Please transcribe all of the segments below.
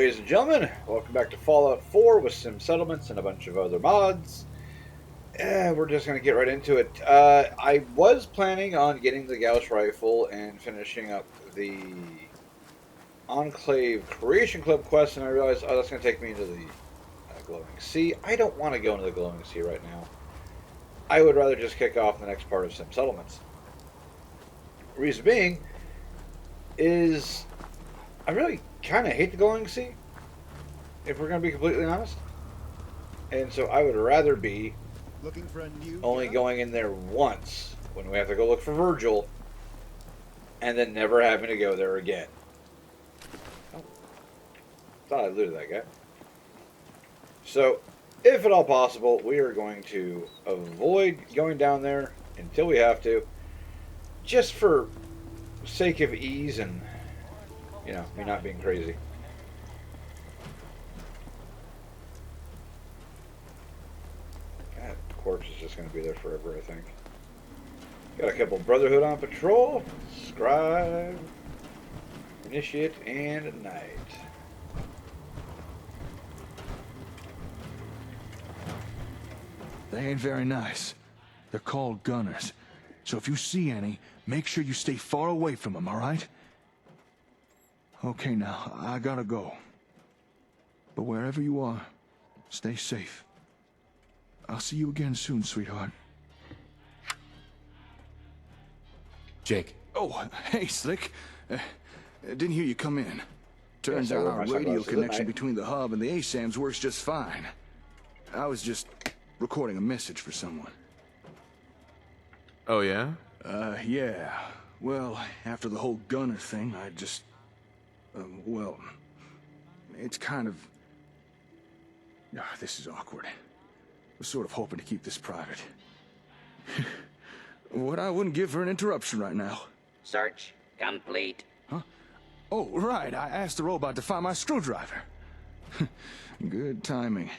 ladies and gentlemen. Welcome back to Fallout 4 with Sim Settlements and a bunch of other mods. We're just going to get right into it. I was planning on getting the Gauss rifle and finishing up the Enclave Creation Club quest, and I realized, oh, that's going to take me into the Glowing Sea. I don't want to go into the Glowing Sea right now. I would rather just kick off the next part of Sim Settlements. Reason being is I really kind of hate the Glowing Sea, if we're going to be completely honest. And so I would rather be looking for a new only gun? going in there once when we have to go look for Virgil, and then never having to go there again. Oh, thought I looted that guy. So, if at all possible, we are going to avoid going down there until we have to, just for sake of ease and, you know, me not being crazy. That corpse is just going to be there forever, I think. Got a couple Brotherhood on patrol. Scribe, Initiate, and Knight. They ain't very nice. They're called gunners. So if you see any, make sure you stay far away from them, all right? Okay, now, I gotta go. But wherever you are, stay safe. I'll see you again soon, sweetheart. Jake. Oh, hey, Slick. Didn't hear you come in. Turns Yes, I out wore our my radio sunglasses at connection night. between the hub and the ASAMs works just fine. I was just recording a message for someone. Oh, yeah? Yeah. Well, after the whole gunner thing, I just... well... It's kind of... this is awkward. I was sort of hoping to keep this private. What I wouldn't give for an interruption right now. Search complete. Oh, right. I asked the robot to find my screwdriver. Good timing.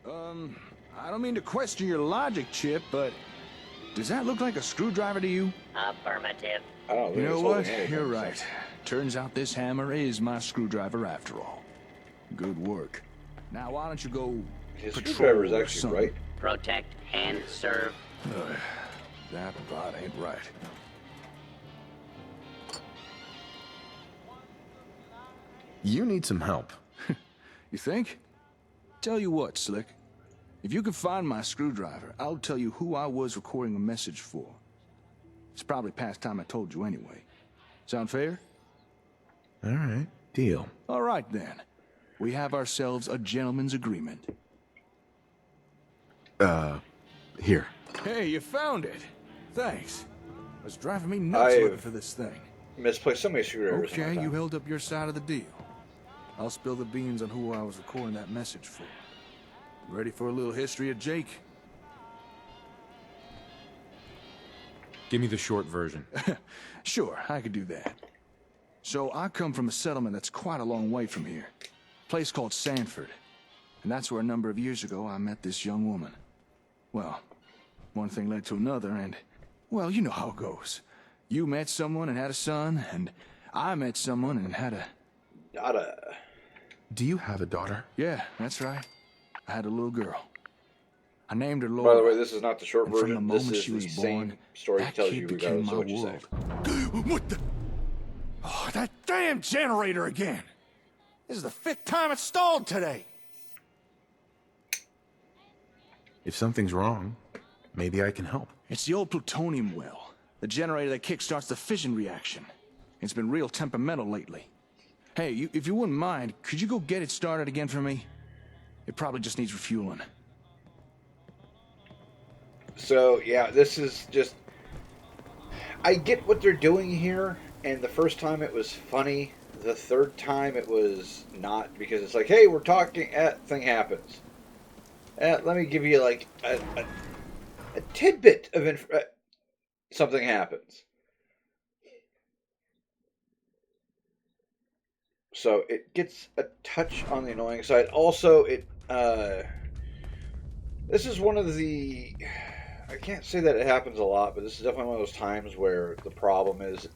I don't mean to question your logic, Chip, but... does that look like a screwdriver to you? Affirmative. I don't You think know it's what? holding anything, You're so- right. Turns out this hammer is my screwdriver after all. Good work. Now why don't you go His patrol screwdriver is or actually something? right. Protect and serve. That bot ain't right. You need some help. You think? Tell you what, Slick. If you can find my screwdriver, I'll tell you who I was recording a message for. It's probably past time I told you anyway. Sound fair? All right. Deal. All right, then. We have ourselves a gentleman's agreement. Here. Hey, you found it. Thanks. It was driving me nuts I've looking for this thing. Misplaced so many screwdrivers. in my Okay, time. you held up your side of the deal. I'll spill the beans on who I was recording that message for. Ready for a little history of Jake? Give me the short version. Sure, I could do that. So I come from a settlement that's quite a long way from here. Place called Sanford. And that's where a number of years ago I met this young woman. Well, one thing led to another and, well, you know how it goes. You met someone and had a son, and I met someone and had a... Not a... Do you have a daughter? Yeah, that's right. I had a little girl. I named her By Laura. the way, this is not the short And from version. the This moment is she the was same born, story it that tells kid you became regardless my of what you say. world. What the? Oh, that damn generator again! This is the 5th time it's stalled today. If something's wrong, maybe I can help. It's the old plutonium well, the generator that kickstarts the fission reaction. It's been real temperamental lately. Hey, if you wouldn't mind, could you go get it started again for me? It probably just needs refueling. So, yeah, this is just... I get what they're doing here, and the first time it was funny. The third time it was not, because it's like, hey, we're talking, thing happens. Let me give you, like, a tidbit of something happens. So it gets a touch on the annoying side. Also, this is one of the... I can't say that it happens a lot, but this is definitely one of those times where the problem is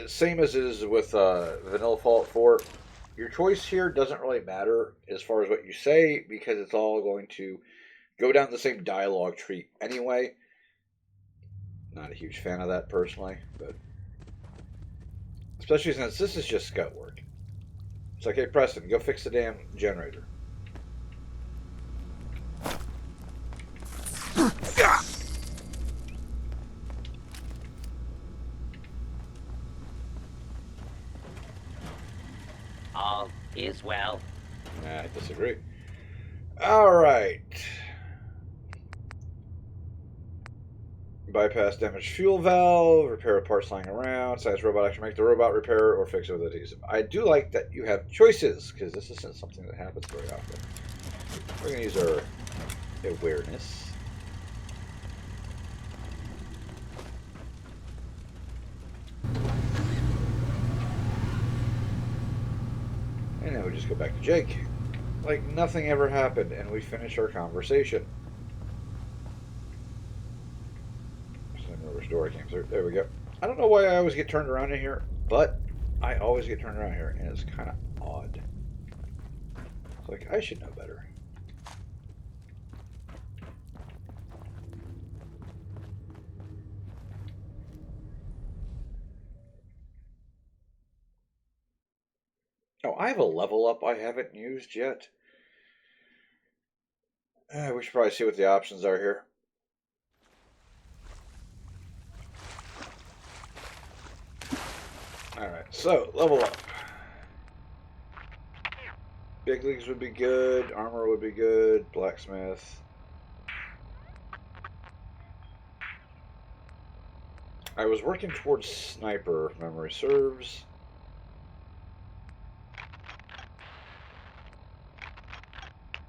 same as it is with Vanilla Fallout 4. Your choice here doesn't really matter as far as what you say because it's all going to go down the same dialogue tree anyway. Not a huge fan of that personally, but especially since this is just scut work. It's like, hey, Preston, go fix the damn generator. All is well. Nah, I disagree. Alright. Bypass damaged fuel valve, repair parts lying around, science robot action, make the robot repair or fix it with adhesive. I do like that you have choices, because this isn't something that happens very often. We're going to use our awareness. And then we just go back to Jake. Like nothing ever happened, and we finish our conversation. Which door I came through. There we go. I don't know why I always get turned around in here, but I always get turned around here, and it's kind of odd. It's like, I should know better. Oh, I have a level up I haven't used yet. We should probably see what the options are here. Alright, so, level up. Big leagues would be good, armor would be good, blacksmith. I was working towards sniper, if memory serves.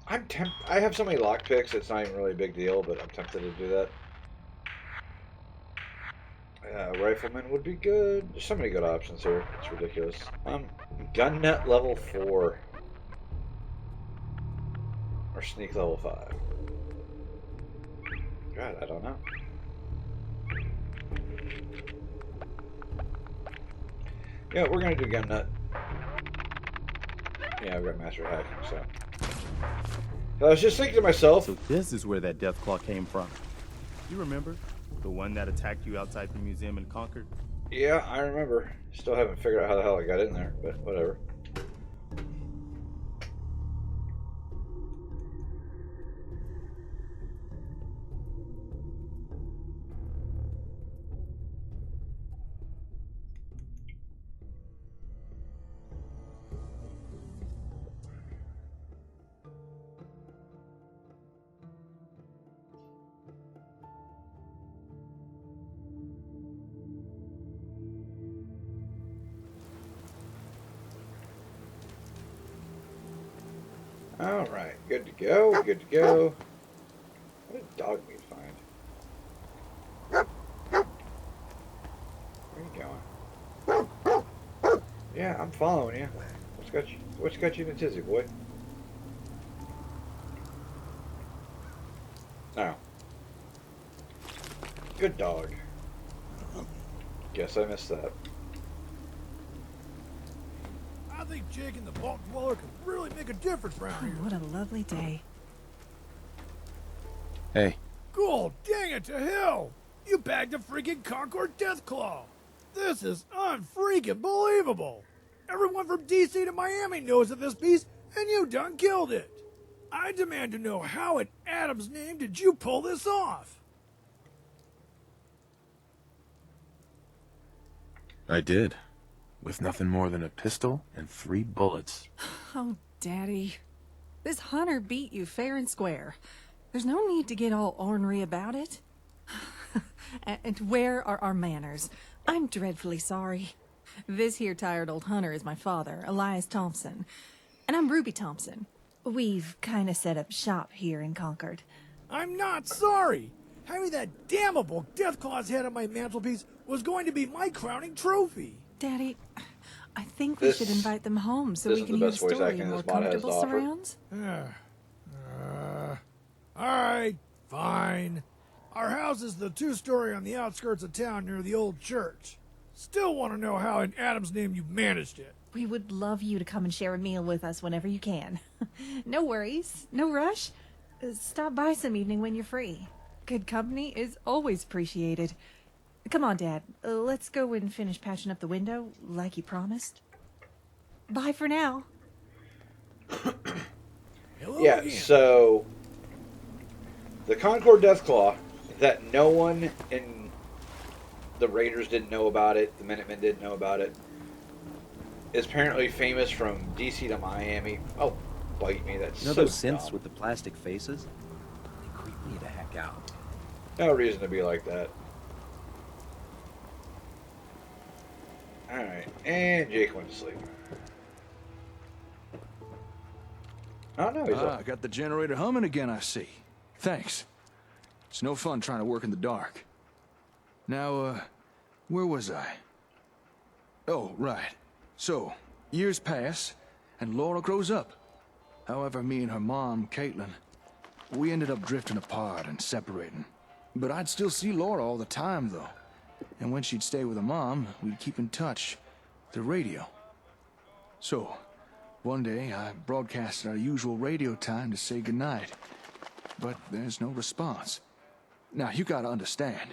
I have so many lockpicks, it's not even really a big deal, but I'm tempted to do that. Rifleman would be good. There's so many good options here. It's ridiculous. Gun nut level 4. Or sneak level 5. God, I don't know. Yeah, we're gonna do gun nut. Yeah, I've got master hacking, so. I was just thinking to myself. So this is where that Deathclaw came from. You remember? The one that attacked you outside the museum in Concord? Yeah, I remember. Still haven't figured out how the hell I got in there, but whatever. Alright, good to go, good to go. What did dog meat find? Where are you going? Yeah, I'm following you. What's got you in a tizzy, boy? Oh. Good dog. Guess I missed that. I think Jake and the Vault Dweller could really make a difference around here. What a lovely day. Hey, Cool, dang it to hell! You bagged a freaking Concord Deathclaw! This is unfreaking believable! Everyone from DC to Miami knows of this piece, and you done killed it! I demand to know how in Adam's name did you pull this off? I did. With nothing more than a pistol and 3 bullets. Oh, Daddy. This hunter beat you fair and square. There's no need to get all ornery about it. And where are our manners? I'm dreadfully sorry. This here tired old hunter is my father, Elias Thompson. And I'm Ruby Thompson. We've kind of set up shop here in Concord. I'm not sorry! Having that damnable Deathclaw's head on my mantelpiece was going to be my crowning trophy! Daddy, I think we should invite them home so we is can the hear the best voice story acting in more this mod has to comfortable offer. surrounds. Alright, fine. Our house is the 2-story on the outskirts of town near the old church. Still want to know how in Adam's name you managed it. We would love you to come and share a meal with us whenever you can. No worries, no rush. Stop by some evening when you're free. Good company is always appreciated. Come on, Dad. Let's go and finish patching up the window like you promised. Bye for now. Hello Yeah, again. so the Concord Deathclaw, that no one in the Raiders didn't know about it, the Minutemen didn't know about it, is apparently famous from DC to Miami. Oh, bite me, that's You know so those synths dumb. with the plastic faces? They creep me the heck out. No reason to be like that. Alright, and Jake went to sleep. Oh no, he's up. Got the generator humming again, I see. Thanks. It's no fun trying to work in the dark. Now, where was I? Oh, right. So, years pass, and Laura grows up. However, me and her mom, Caitlin, we ended up drifting apart and separating. But I'd still see Laura all the time, though. And when she'd stay with her mom, we'd keep in touch through radio. So, one day, I broadcasted our usual radio time to say goodnight. But there's no response. Now, you gotta understand,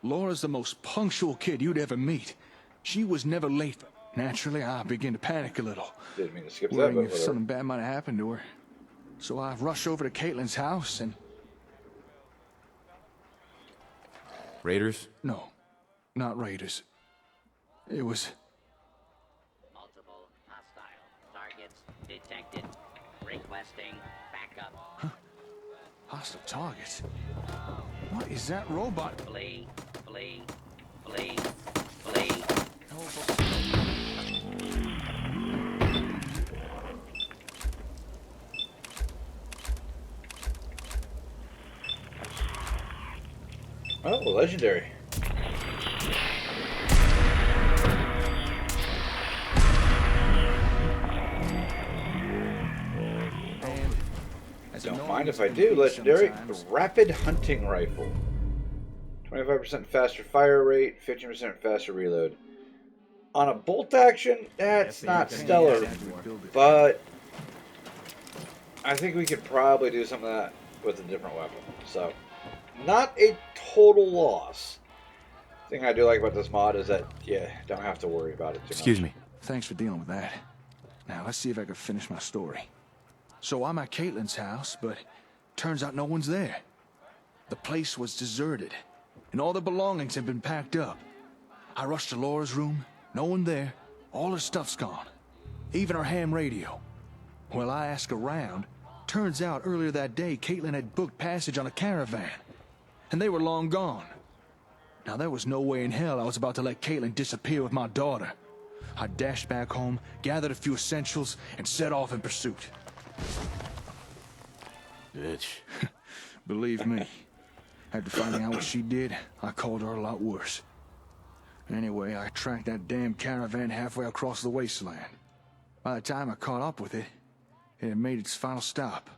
Laura's the most punctual kid you'd ever meet. She was never late. Naturally, I began to panic a little, Didn't mean to skip that, worrying but if whatever. something bad might have happened to her. So I rushed over to Caitlin's house and... Raiders? No, not Raiders. It was... Multiple hostile targets detected. Requesting backup. hostile targets. What is that robot? Flee, flee, flee, flee. Oh, legendary. Don't mind if I do. Legendary rapid hunting rifle. 25% faster fire rate, 15% faster reload. On a bolt action, that's not stellar, but I think we could probably do some of that with a different weapon. So, not a total loss. The thing I do like about this mod is that, yeah, don't have to worry about it too much. Excuse me. Thanks for dealing with that. Now, let's see if I can finish my story. So I'm at Caitlin's house, but turns out no one's there. The place was deserted, and all the belongings had been packed up. I rushed to Laura's room, no one there, all her stuff's gone. Even her ham radio. Well, I asked around. Turns out earlier that day, Caitlin had booked passage on a caravan, and they were long gone. Now, there was no way in hell I was about to let Caitlin disappear with my daughter. I dashed back home, gathered a few essentials, and set off in pursuit. Bitch. Believe me, after finding out what she did, I called her a lot worse. Anyway, I tracked that damn caravan halfway across the wasteland. By the time I caught up with it, it had made its final stop.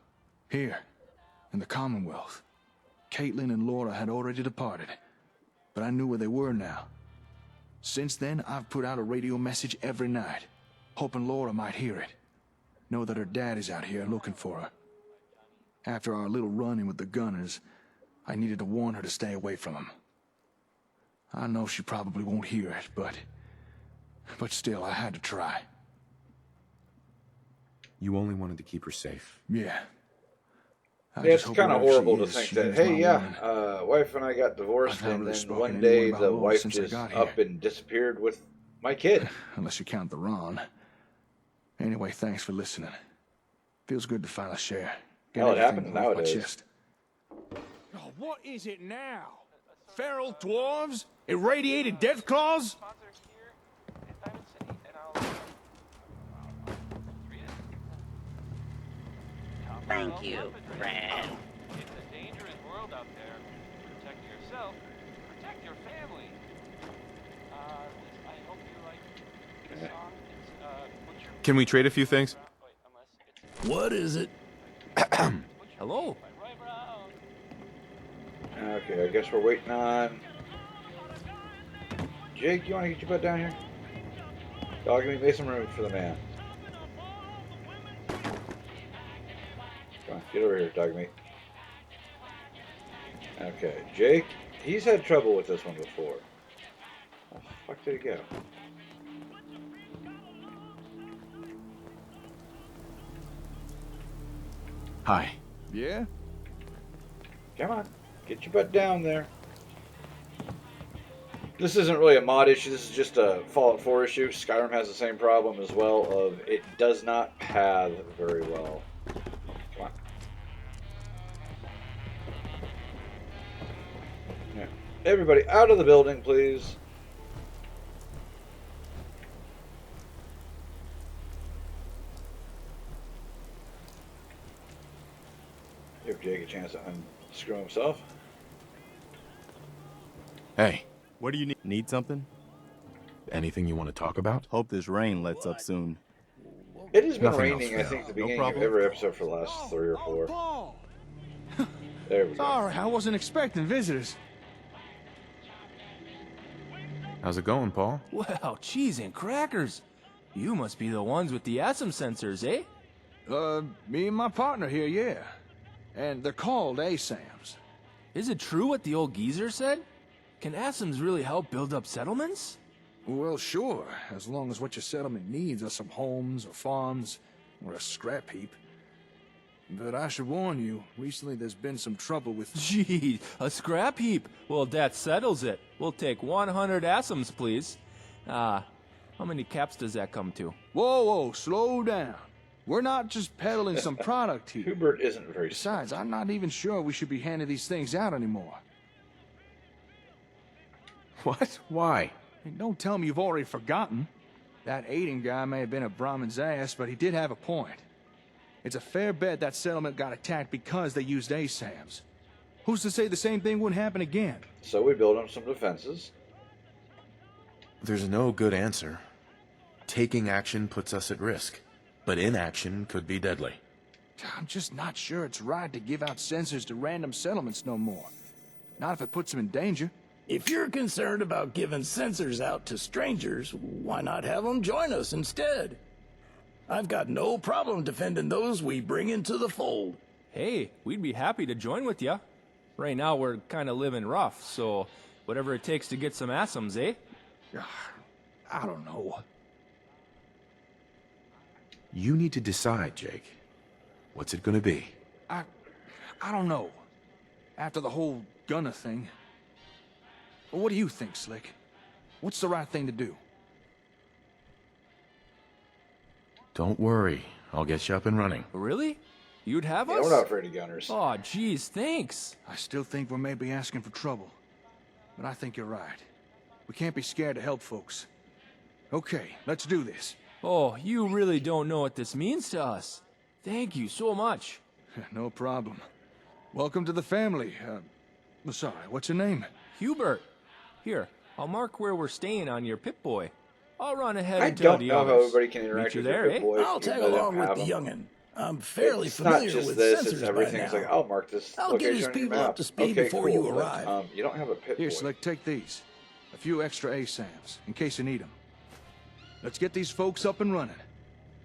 Here, in the Commonwealth. Caitlin and Laura had already departed, but I knew where they were now. Since then, I've put out a radio message every night, hoping Laura might hear it. Know that her dad is out here looking for her. After our little run-in with the Gunners, I needed to warn her to stay away from them. I know she probably won't hear it, but still, I had to try. You only wanted to keep her safe. Yeah. I Yeah, just it's hope kind of wherever she horrible to is, think she that, hears hey, my yeah, warning. wife and I got divorced, I've never and then spoken one anymore day about the Laura wife since I just got up here. and disappeared with my kid. Unless you count the Ron. Anyway, thanks for listening. Feels good to finally share. Get Well, it everything happens off my nowadays. chest. Oh, what is it now? Feral dwarves? Irradiated death claws? Thank you, friend. It's a dangerous world out there. Protect yourself. Protect your family. I hope you like this song. It's, Butcher... Can we trade a few things? Wait, unless it's What is it? Hello. by Roy Brown. Okay, I guess we're waiting on Jake, you want to get your butt down here? Dog, make some room for the man. Come on, get over here, dog meat. Okay, Jake, he's had trouble with this one before. How the fuck did he go? Hi. Yeah? Come on, get your butt down there. This isn't really a mod issue, this is just a Fallout 4 issue. Skyrim has the same problem as well of it does not path very well. Come on. Yeah. Everybody out of the building, please. Give Jake a chance to unscrew himself. Hey, What do you need? Need something? anything you want to talk about? Hope this rain lets up soon. It has been Nothing else. raining, I think, at the No beginning of problem. every episode for the last 3 or 4. Paul! There we go. Sorry, I wasn't expecting visitors. How's it going, Paul? Well, cheese and crackers. You must be the ones with the ASM sensors, eh? Me and my partner here, yeah. And they're called ASAMs. Is it true what the old geezer said? Can ASMs really help build up settlements? Well, sure, as long as what your settlement needs are some homes or farms or a scrap heap. But I should warn you, recently there's been some trouble with... Gee, a scrap heap. Well, that settles it. We'll take 100 ASMs, please. How many caps does that come to? Whoa, slow down. We're not just peddling some product here. Hubert isn't very... Besides, I'm not even sure we should be handing these things out anymore. What? Why? Hey, don't tell me you've already forgotten. That Aiden guy may have been a Brahmin's ass, but he did have a point. It's a fair bet that settlement got attacked because they used ASAMs. Who's to say the same thing wouldn't happen again? So we build him some defenses. There's no good answer. Taking action puts us at risk, but inaction could be deadly. I'm just not sure it's right to give out sensors to random settlements no more. Not if it puts them in danger. If you're concerned about giving sensors out to strangers, why not have them join us instead? I've got no problem defending those we bring into the fold. Hey, we'd be happy to join with ya. Right now, we're kind of living rough, so whatever it takes to get some ASMs, eh? I don't know. You need to decide, Jake. What's it gonna be? I don't know. After the whole Gunner thing. Well, what do you think, Slick? What's the right thing to do? Don't worry. I'll get you up and running. Really? You'd have Yeah, us? we're not afraid of gunners. Aw, geez, thanks. I still think we may be asking for trouble. But I think you're right. We can't be scared to help folks. Okay, let's do this. Oh, you really don't know what this means to us. Thank you so much. No problem. Welcome to the family. Sorry, what's your name? Hubert. Here, I'll mark where we're staying on your Pip-Boy. I'll run ahead I and tell don't the know how others. everybody can Meet interact you with there, your eh? Pip-Boy. I'll tag even though they along don't with the have them. youngin'. I'm fairly It's familiar not just with this, sensors it's by everything. It's now. like, I'll mark this I'll get location his on your people map. up to speed Okay, before cool, you but, arrive. you don't have a Pip-Boy. Here, Slick, take these. A few extra ASAMs, in case you need them. Let's get these folks up and running.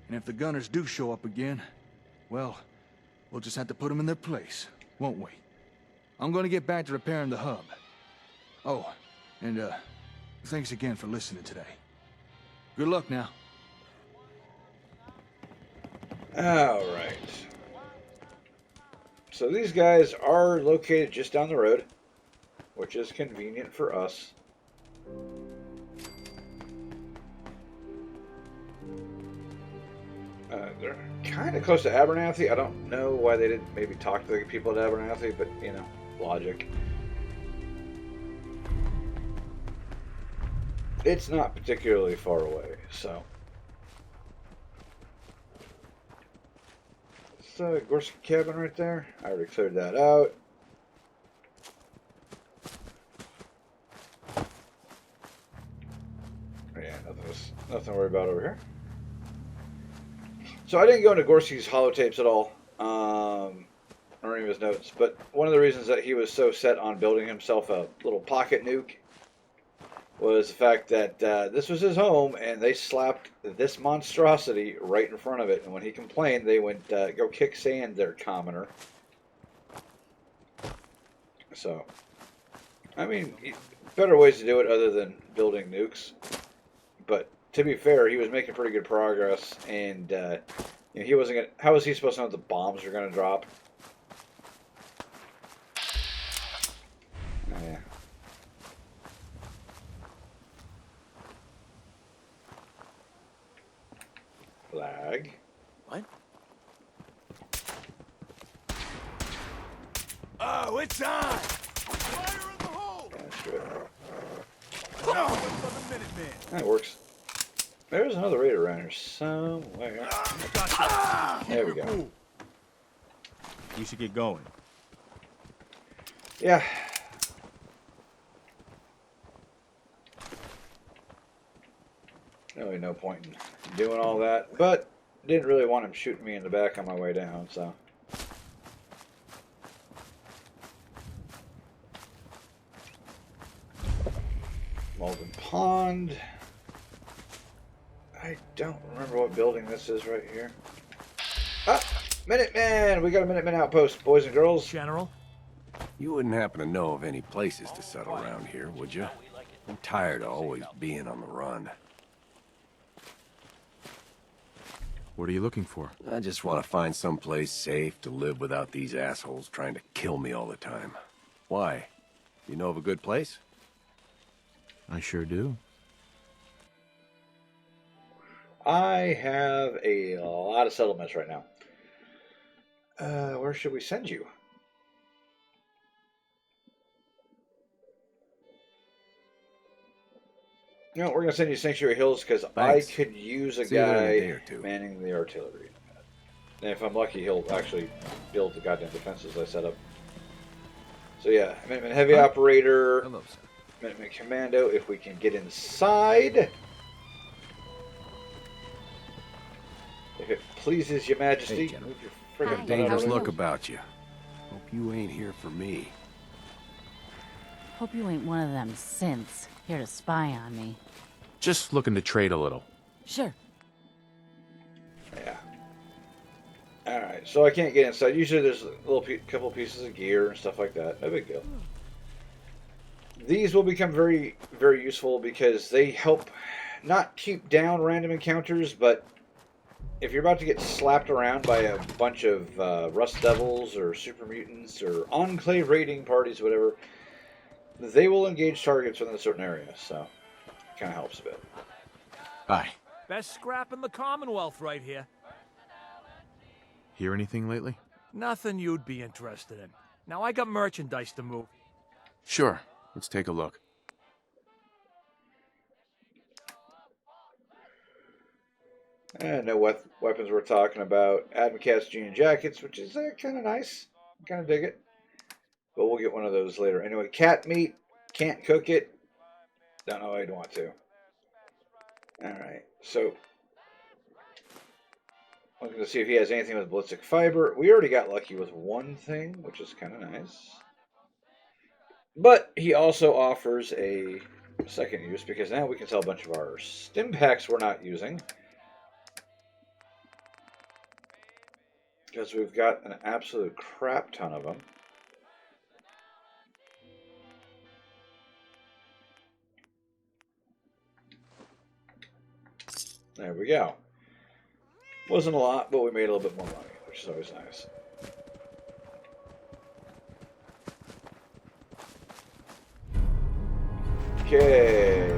And if the gunners do show up again, well, we'll just have to put them in their place, won't we? I'm gonna get back to repairing the hub. Oh, and thanks again for listening today. Good luck now. Alright. So these guys are located just down the road, which is convenient for us. They're kind of close to Abernathy. I don't know why they didn't maybe talk to the people at Abernathy, but, you know, logic. It's not particularly far away, so. It's a Gorski cabin right there. I already cleared that out. Yeah, nothing to worry about over here. So I didn't go into Gorski's holotapes at all, or any of his notes, but one of the reasons that he was so set on building himself a little pocket nuke was the fact that this was his home, and they slapped this monstrosity right in front of it. And when he complained, they went, "Go kick sand there, commoner." So, I mean, better ways to do it other than building nukes. But to be fair, he was making pretty good progress, and you know, he wasn't gonna. How was he supposed to know the bombs were going to drop? Yeah. Flag. What? Oh, it's on! Fire in the hole! That's good. Now wait for the Minutemen. That works. There's another raider around here somewhere. There we go. You should get going. Yeah. Really no point in doing all that, but didn't really want him shooting me in the back on my way down, so. Malden Pond. I don't remember what building this is right here. Ah! Minutemen! We got a Minutemen outpost, boys and girls. General? You wouldn't happen to know of any places to settle around here, would you? I'm tired of always being on the run. What are you looking for? I just want to find some place safe to live without these assholes trying to kill me all the time. Why? You know of a good place? I sure do. I have a lot of settlements right now. Where should we send you? No, we're going to send you Sanctuary Hills because I Thanks. could use a See you in a day guy or two. manning the artillery. And if I'm lucky, he'll actually build the goddamn defenses I set up. So yeah, Minuteman Heavy Operator, Hello, sir. Minuteman Commando, if we can get inside. If it pleases your majesty, Hey, General. move your Got a friggin' dangerous butt out of look about you. Hope you ain't here for me. Hope you ain't one of them synths here to spy on me. Just looking to trade a little. Sure. Yeah. Alright, so I can't get inside. Usually there's a little couple pieces of gear and stuff like that. No big deal. These will become very, very useful because they help not keep down random encounters, but if you're about to get slapped around by a bunch of Rust Devils or Super Mutants or Enclave raiding parties, whatever, they will engage targets within a certain area, so it kind of helps a bit. Hi. Best scrap in the Commonwealth right here. Hear anything lately? Nothing you'd be interested in. Now I got merchandise to move. Sure. Let's take a look. No weapons we're talking about. Admicast Jean Jackets, which is kind of nice. Kind of dig it. But we'll get one of those later. Anyway, cat meat. Can't cook it. Don't know I'd want to. Alright, so looking to see if he has anything with ballistic fiber. We already got lucky with one thing, which is kind of nice. But he also offers a second use because now we can sell a bunch of our stim packs we're not using. Because we've got an absolute crap ton of them. There we go. Wasn't a lot, but we made a little bit more money, which is always nice. Okay.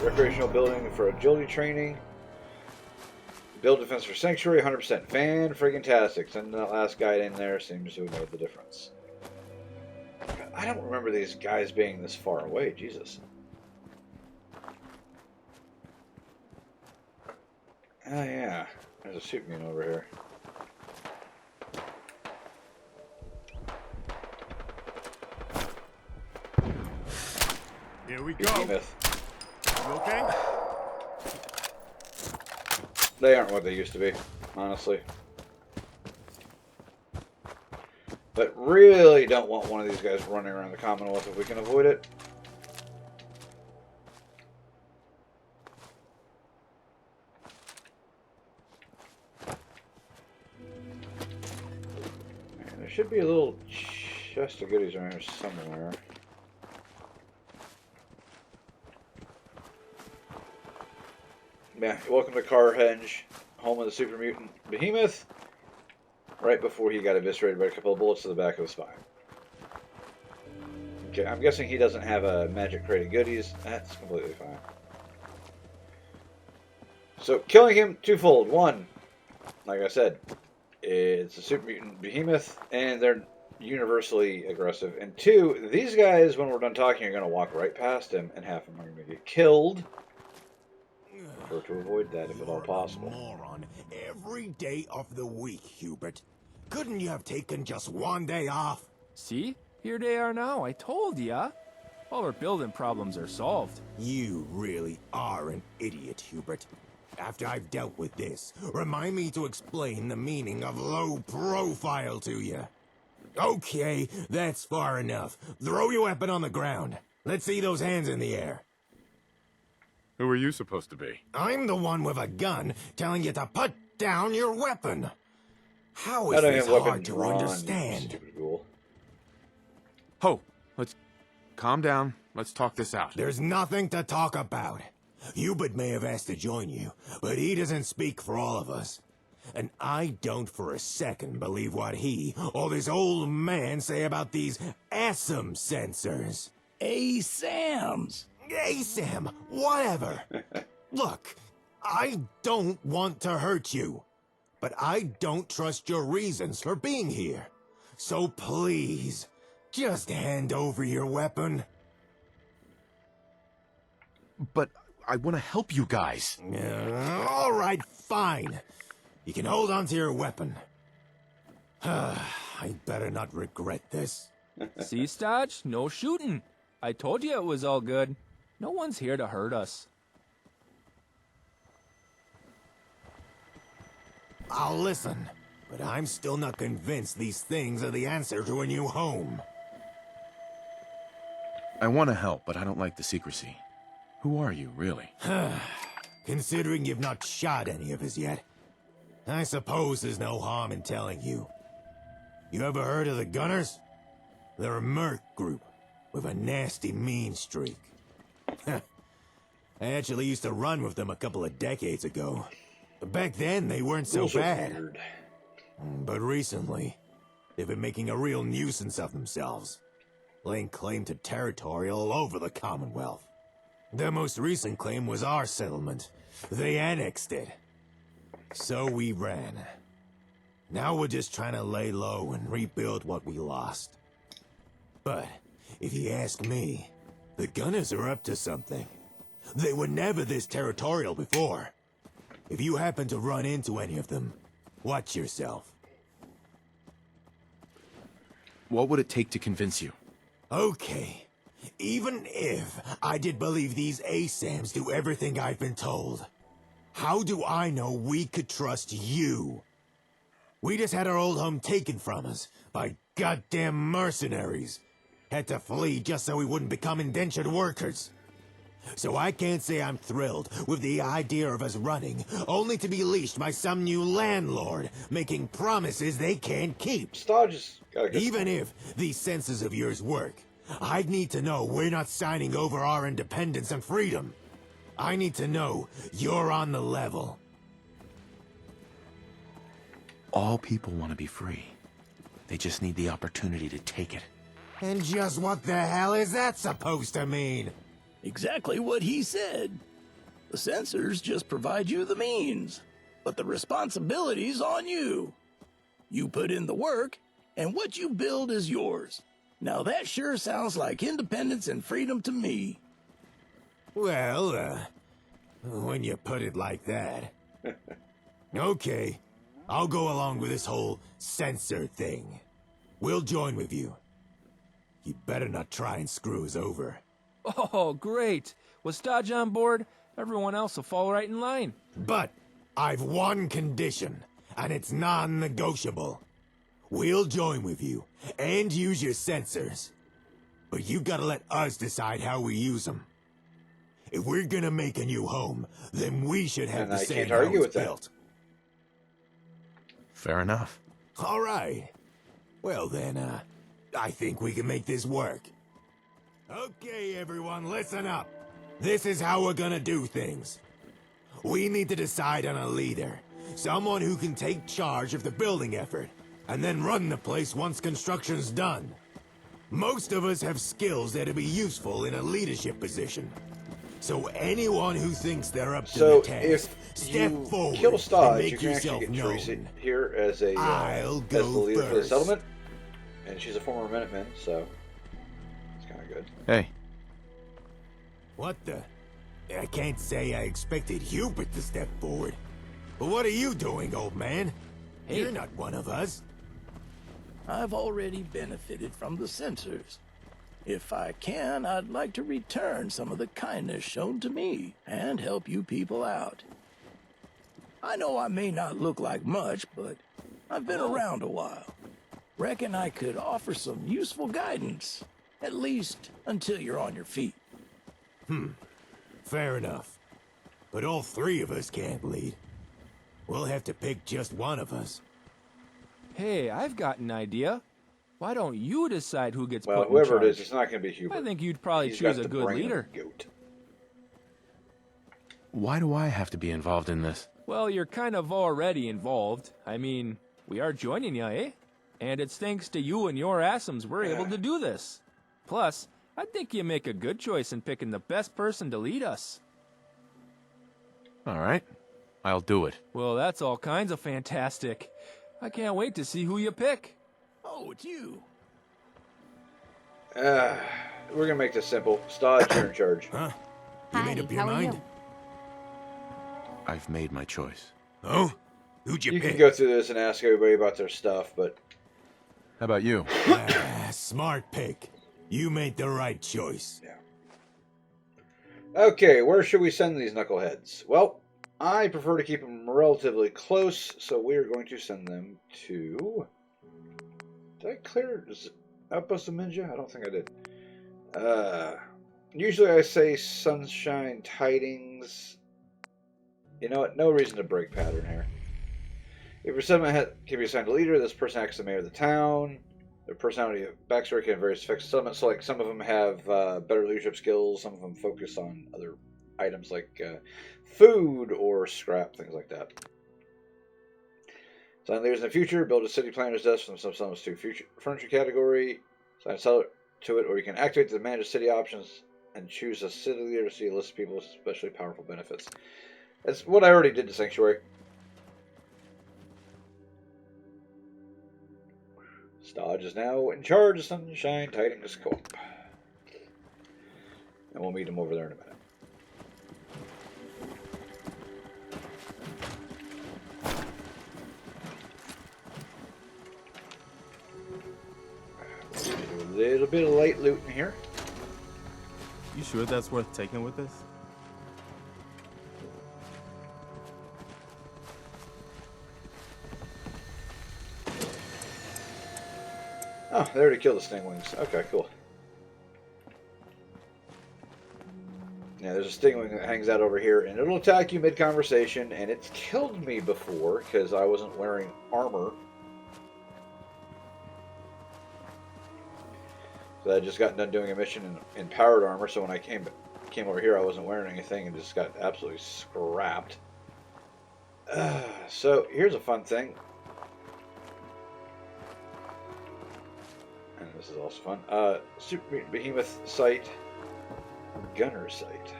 Recreational building for agility training. Build defense for sanctuary, 100%. Fan-friggin-tastic. Sending that last guy in there seems to have made the difference. I don't remember these guys being this far away. Jesus. Oh, yeah. There's a superman over here. Here we go. Myth. You okay? They aren't what they used to be, honestly. But really don't want one of these guys running around the Commonwealth if we can avoid it. should be a little chest of goodies around here somewhere. Yeah, welcome to Carhenge, home of the super mutant Behemoth. Right before he got eviscerated by a couple of bullets to the back of the spine. Okay, I'm guessing he doesn't have a magic crate of goodies. That's completely fine. So, killing him twofold. One, like I said, it's a super mutant Behemoth, and they're universally aggressive. And two, these guys, when we're done talking, are going to walk right past him, and half of them are going to get killed. Or to avoid that, if at all possible. Moron. Every day of the week, Hubert. Couldn't you have taken just one day off? See? Here they are now, I told ya. All our building problems are solved. You really are an idiot, Hubert. After I've dealt with this, remind me to explain the meaning of low profile to you. Okay, that's far enough. Throw your weapon on the ground. Let's see those hands in the air. Who are you supposed to be? I'm the one with a gun telling you to put down your weapon. How is I don't this have weapon hard to drawn, you understand? stupid ghoul. Ho, let's calm down. Let's talk this out. There's nothing to talk about. Hubert may have asked to join you, but he doesn't speak for all of us. And I don't for a second believe what he or this old man say about these ASAM sensors. ASAMs. ASAM, whatever. Look, I don't want to hurt you, but I don't trust your reasons for being here. So please, just hand over your weapon. But I want to help you guys. All right, fine. You can hold on to your weapon. I better not regret this. See, Stodge? No shooting. I told you it was all good. No one's here to hurt us. I'll listen, but I'm still not convinced these things are the answer to a new home. I want to help, but I don't like the secrecy. Who are you, really? Considering you've not shot any of us yet, I suppose there's no harm in telling you. You ever heard of the Gunners? They're a merc group with a nasty mean streak. I actually used to run with them a couple of decades ago. Back then, they weren't so bad. But recently, they've been making a real nuisance of themselves, laying claim to territory all over the Commonwealth. Their most recent claim was our settlement. They annexed it. So we ran. Now we're just trying to lay low and rebuild what we lost. But, if you ask me, the Gunners are up to something. They were never this territorial before. If you happen to run into any of them, watch yourself. What would it take to convince you? Okay. Even if I did believe these ASAMs do everything I've been told, how do I know we could trust you? We just had our old home taken from us by goddamn mercenaries. Had to flee just so we wouldn't become indentured workers. So I can't say I'm thrilled with the idea of us running, only to be leashed by some new landlord, making promises they can't keep. Even if these senses of yours work, I'd need to know we're not signing over our independence and freedom. I need to know you're on the level. All people want to be free. They just need the opportunity to take it. And just what the hell is that supposed to mean? Exactly what he said. The sensors just provide you the means, but the responsibility's on you. You put in the work, and what you build is yours. Now that sure sounds like independence and freedom to me. Well, when you put it like that. Okay, I'll go along with this whole sensor thing. We'll join with you. You better not try and screw us over. Oh, great. With Stodge on board, everyone else will fall right in line. But I've one condition, and it's non-negotiable. We'll join with you, and use your sensors. But you gotta let us decide how we use them. If we're gonna make a new home, then we should have And the I same can't how argue it's with that. built. Fair enough. All right. Well then, I think we can make this work. Okay, everyone, listen up. This is how we're gonna do things. We need to decide on a leader. Someone who can take charge of the building effort, and then run the place once construction's done. Most of us have skills that'll be useful in a leadership position. So anyone who thinks they're up to the task, step forward kill and Stodge, you make can yourself actually get Teresa known. here as a I'll as go the leader for the first. settlement, and she's a former Minuteman, so it's kind of good. Hey. What the? I can't say I expected Hubert to step forward. But what are you doing, old man? Hey. You're not one of us. I've already benefited from the censors. If I can, I'd like to return some of the kindness shown to me and help you people out. I know I may not look like much, but I've been around a while. Reckon I could offer some useful guidance, at least until you're on your feet. Fair enough. But all three of us can't lead. We'll have to pick just one of us. Hey, I've got an idea. Why don't you decide who gets Well, put in whoever charge? it is, it's not going to be Hubert. I think you'd probably He's choose got a the good brain of leader. a goat. Why do I have to be involved in this? Well, you're kind of already involved. I mean, we are joining you, eh? And it's thanks to you and your Asums we're able to do this. Plus, I think you make a good choice in picking the best person to lead us. All right. I'll do it. Well, that's all kinds of fantastic. I can't wait to see who you pick. Oh, it's you. We're going to make this simple. Stodge, you're in charge. Huh? You made up your how are mind? you? I've made my choice. Oh? Who'd you You pick? can go through this and ask everybody about their stuff, but How about you? Smart pick. You made the right choice. okay, where should we send these knuckleheads? Well, I prefer to keep them relatively close, so we are going to send them to... Did I clear Outpost of Ninja? I don't think I did. Usually I say Sunshine Tidings. You know what? No reason to break pattern here. If your settlement can be assigned a leader, this person acts as the mayor of the town. Their personality backstory can vary affect settlements. So, like, some of them have better leadership skills. Some of them focus on other items like food or scrap, things like that. Assign leaders in the future. Build a city planner's desk from some settlements to future furniture category. Assign a seller to it, or you can activate the manage city options and choose a city leader to see a list of people with especially powerful benefits. That's what I already did to Sanctuary. Stodge is now in charge of Sunshine Tidings Co-op. And we'll meet him over there in a minute. Do a little bit of light loot in here. You sure that's worth taking with us? Oh, they already killed the stingwings. Okay, cool. Yeah, there's a stingwing that hangs out over here, and it'll attack you mid-conversation, and it's killed me before because I wasn't wearing armor. So I just got done doing a mission in powered armor, so when I came over here, I wasn't wearing anything and just got absolutely scrapped. So here's a fun thing. And this is also fun. Super Behemoth site. Gunner site.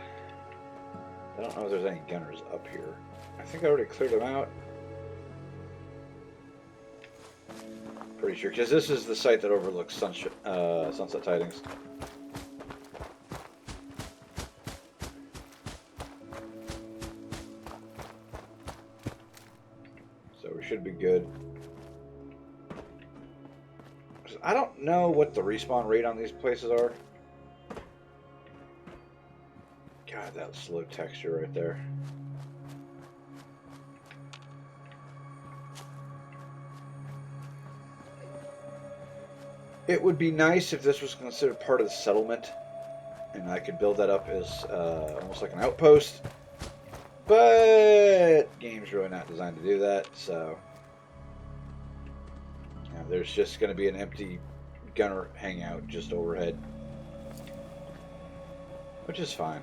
I don't know if there's any gunners up here. I think I already cleared them out. Pretty sure, because this is the site that overlooks Sunset Tidings. So we should be good. I don't know what the respawn rate on these places are. God, that slow texture right there. It would be nice if this was considered part of the settlement, and I could build that up as almost like an outpost. But game's really not designed to do that, so Now, there's just going to be an empty gunner hangout just overhead, which is fine.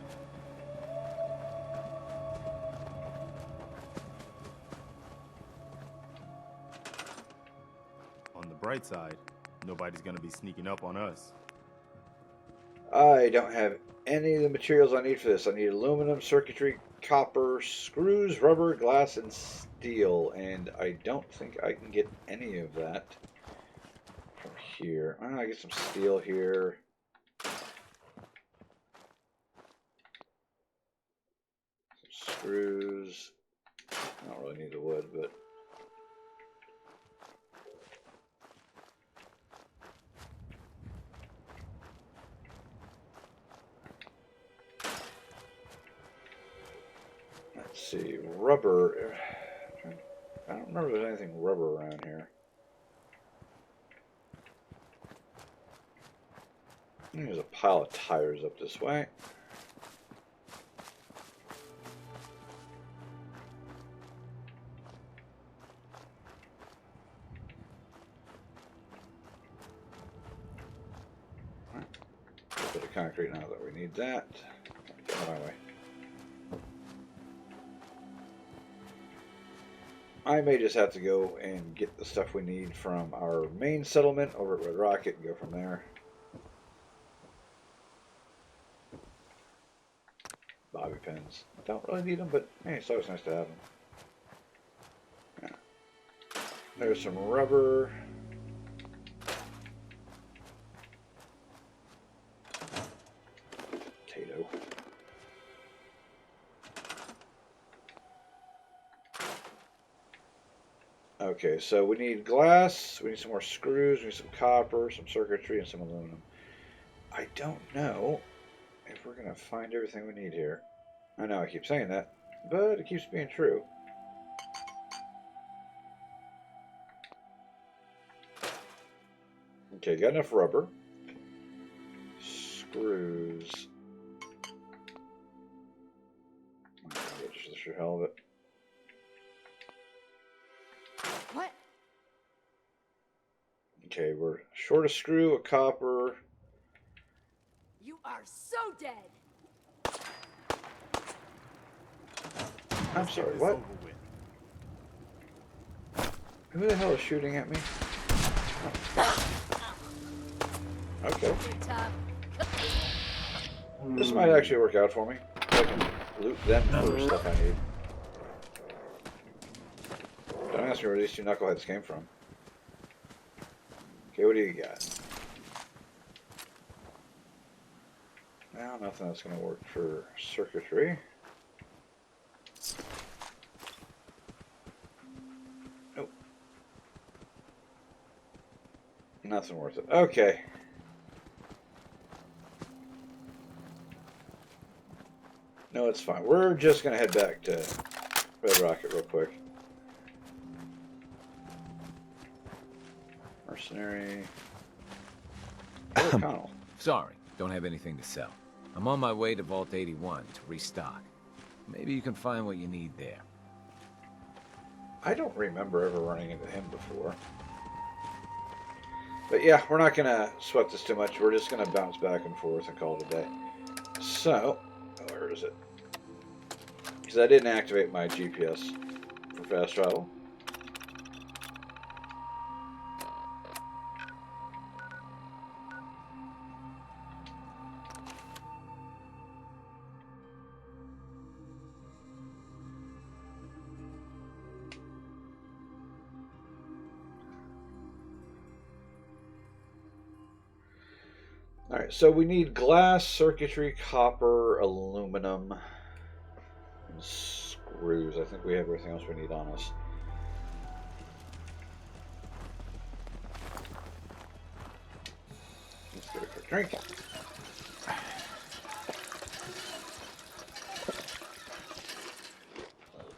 On the bright side, nobody's gonna be sneaking up on us. I don't have any of the materials I need for this. I need aluminum, circuitry, copper, screws, rubber, glass, and steel. And I don't think I can get any of that from here. Oh, I get some steel here. Some screws. I don't really need the wood, but... Let's see, rubber. I don't remember if there's anything rubber around here. There's a pile of tires up this way. A bit of concrete now that we need that. Get out of my way. I may just have to go and get the stuff we need from our main settlement over at Red Rocket and go from there. Bobby pins. Don't really need them, but hey, it's always nice to have them. Yeah. There's some rubber. Potato. Okay, so we need glass, we need some more screws, we need some copper, some circuitry, and some aluminum. I don't know if we're going to find everything we need here. I know I keep saying that, but it keeps being true. Okay, got enough rubber. Screws. Just the hell of it. What? Okay, we're short a screw, a copper. You are so dead. I'm sorry, what? Who the hell is shooting at me? Okay. This might actually work out for me. I can loot them for stuff I need. Don't ask me where these two knuckleheads came from. Okay, what do you got? Well, nothing that's going to work for circuitry. Nope. Nothing worth it. Okay. No, it's fine. We're just going to head back to Red Rocket real quick. Mercenary. O'Connell. Sorry, don't have anything to sell. I'm on my way to Vault 81 to restock. Maybe you can find what you need there. I don't remember ever running into him before. But yeah, we're not going to sweat this too much. We're just going to bounce back and forth and call it a day. So, where is it? Because I didn't activate my GPS for fast travel. Alright, so we need glass, circuitry, copper, aluminum, and screws. I think we have everything else we need on us. Let's get a quick drink. A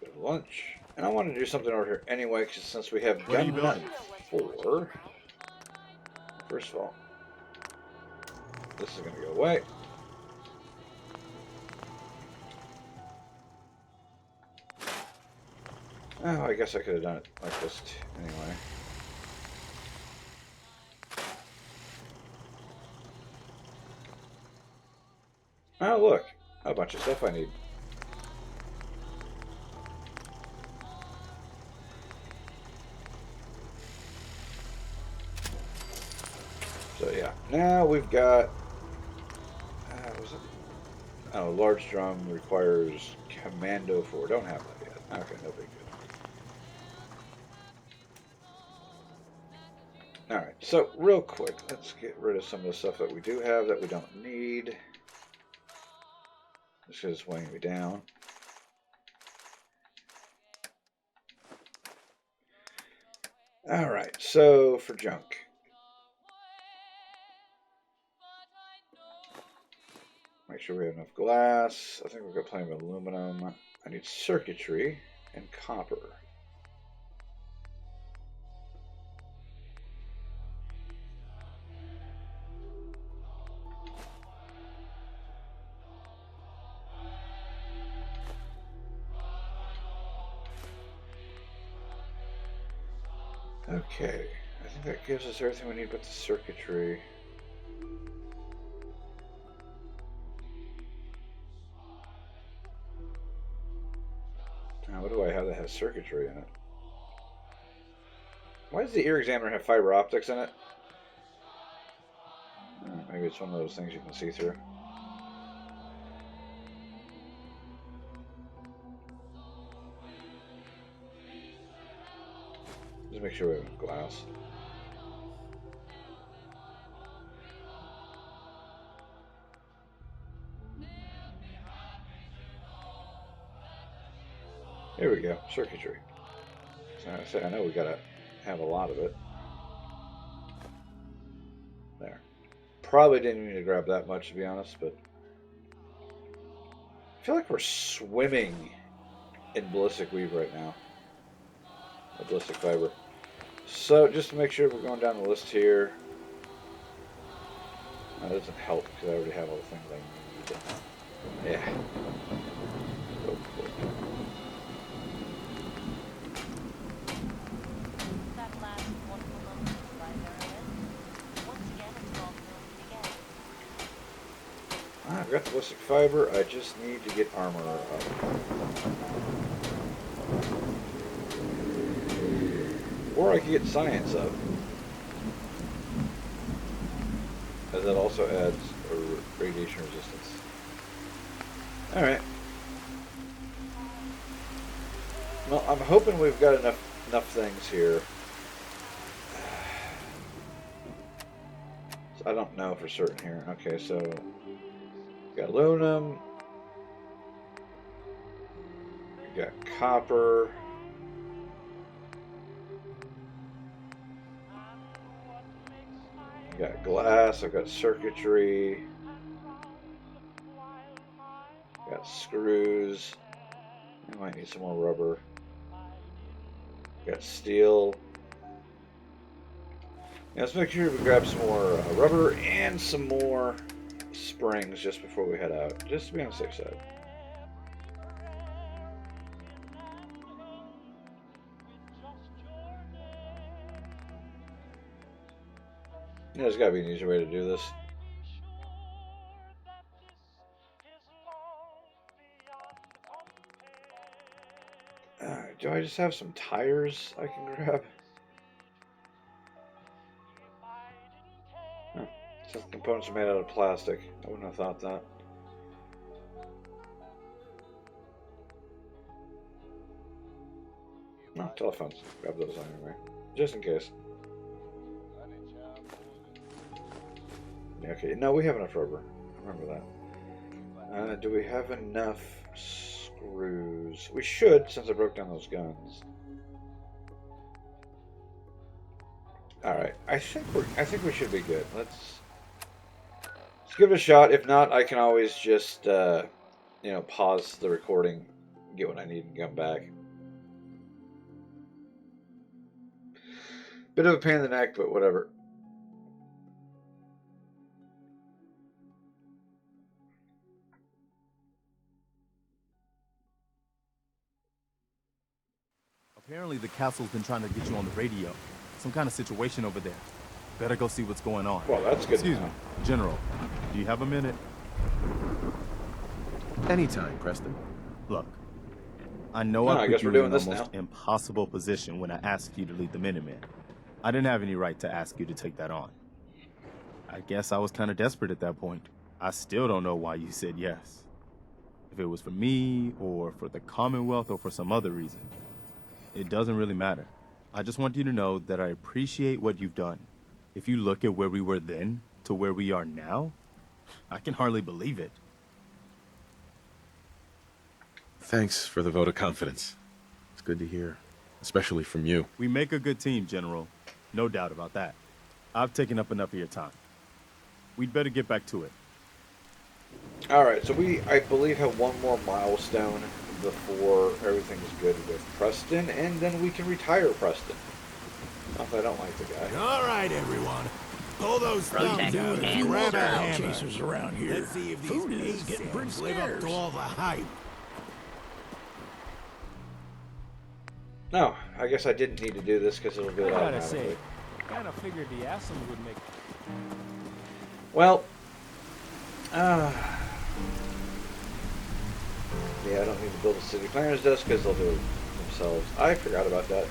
bit of lunch. And I want to do something over here anyway, because since we have gun nut 4, first of all, this is going to go away. Oh, I guess I could have done it like this anyway. Oh, look. A bunch of stuff I need. So yeah, now we've got, what was it? Oh, large drum requires Commando 4. Don't have that yet. Okay, no big deal. Alright, so real quick, let's get rid of some of the stuff that we do have that we don't need. This is weighing me down. Alright, so for junk. Make sure we have enough glass. I think we've got plenty of aluminum. I need circuitry and copper. Okay, I think that gives us everything we need but the circuitry. Now, what do I have that has circuitry in it? Why does the ear examiner have fiber optics in it? Maybe it's one of those things you can see through. Just make sure we have glass. Here we go, circuitry. So I know we gotta have a lot of it. There. Probably didn't need to grab that much, to be honest, but I feel like we're swimming in ballistic weave right now. Ballistic fiber. So just to make sure we're going down the list here. That doesn't help because I already have all the things I need. Yeah. Oh, boy. I've got the ballistic fiber, I just need to get armor up. Or I could get science up. As that also adds a radiation resistance. Alright. Well, I'm hoping we've got enough things here. So I don't know for certain here. Okay, so got aluminum, got copper, got glass, I've got circuitry, got screws, I might need some more rubber, got steel. Yeah, let's make sure we grab some more rubber and some more springs just before we head out, just to be on the safe side. Yeah, there's gotta be an easier way to do this. Do I just have some tires I can grab? Huh. Some components are made out of plastic. I wouldn't have thought that. No, telephones. Grab those anyway. Just in case. Yeah, okay, no, we have enough rubber. I remember that. Do we have enough screws? We should, since I broke down those guns. Alright, I think we should be good. Let's give it a shot. If not, I can always just you know, pause the recording, get what I need, and come back. Bit of a pain in the neck, but whatever. Apparently the castle's been trying to get you on the radio. Some kind of situation over there. Better go see what's going on. Well, that's good. Excuse me, General. Do you have a minute? Anytime, Preston. Look, I know No, I I guess put we're you doing in an this almost now. impossible position when I asked you to lead the Minutemen. I didn't have any right to ask you to take that on. I guess I was kind of desperate at that point. I still don't know why you said yes. If it was for me, or for the Commonwealth, or for some other reason. It doesn't really matter. I just want you to know that I appreciate what you've done. If you look at where we were then to where we are now, I can hardly believe it. Thanks for the vote of confidence. It's good to hear, especially from you. We make a good team, General. No doubt about that. I've taken up enough of your time. We'd better get back to it. Alright, so we, I believe, have one more milestone before everything's good with Preston, and then we can retire Preston. Not that I don't like the guy. All right, everyone. Pull those thumbs out and grab a hammer. Chasers around here. Let's see if these Food is getting pretty ASAMs live up scarce. to all the hype. No, I guess I didn't need to do this because it'll do I it gotta automatically. say, kinda figured the Asums would make. Well, yeah, I don't need to build a city planner's desk because they'll do it themselves. I forgot about that.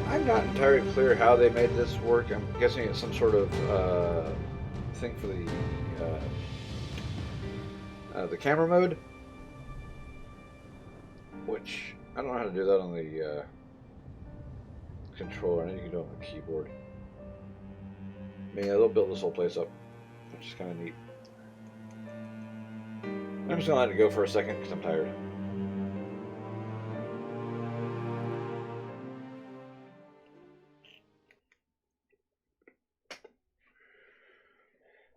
I'm not entirely clear how they made this work. I'm guessing it's some sort of thing for the camera mode, which I don't know how to do that on the controller. I know you can do it on the keyboard. Yeah, they'll build this whole place up, which is kind of neat. I'm just gonna let it go for a second because I'm tired.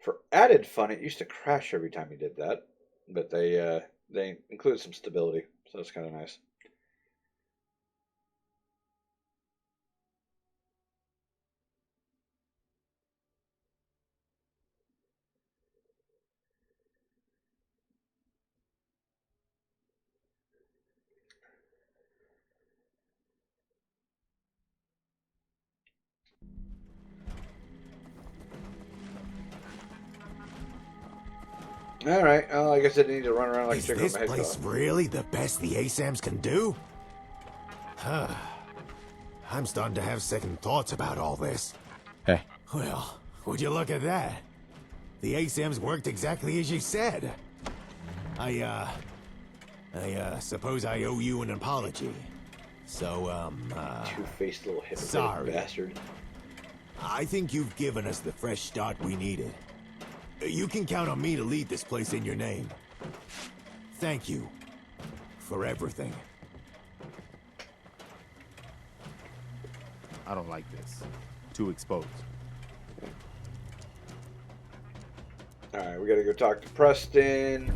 For added fun, it used to crash every time you did that, but they included some stability, so it's kind of nice. Alright, I guess I didn't need to run around like a Is chicken this with my head place cut off. really the best the ASAMs can do? I'm starting to have second thoughts about all this. Hey. Well, would you look at that? The ASAMs worked exactly as you said. I suppose I owe you an apology. So, Two-faced little hypocrite sorry. bastard. I think you've given us the fresh start we needed. You can count on me to lead this place in your name. Thank you for everything. I don't like this. Too exposed. Alright, we gotta go talk to Preston.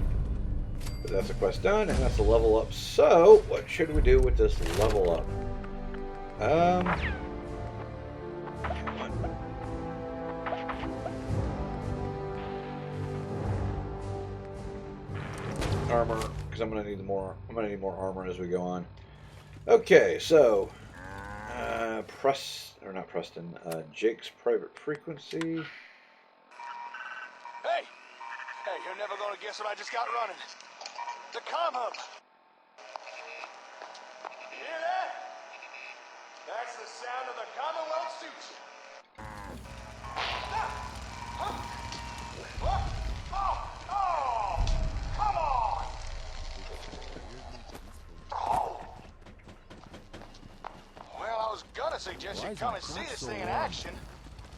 But that's a quest done, and that's a level up. So, what should we do with this level up? Come on. Armor, because I'm gonna need more armor as we go on. Okay, so Jake's private frequency. Hey, you're never gonna guess what I just got running. The comm hub. You hear that? That's the sound of the Commonwealth suits. Come on! Well, I was gonna suggest you come and see this thing in action,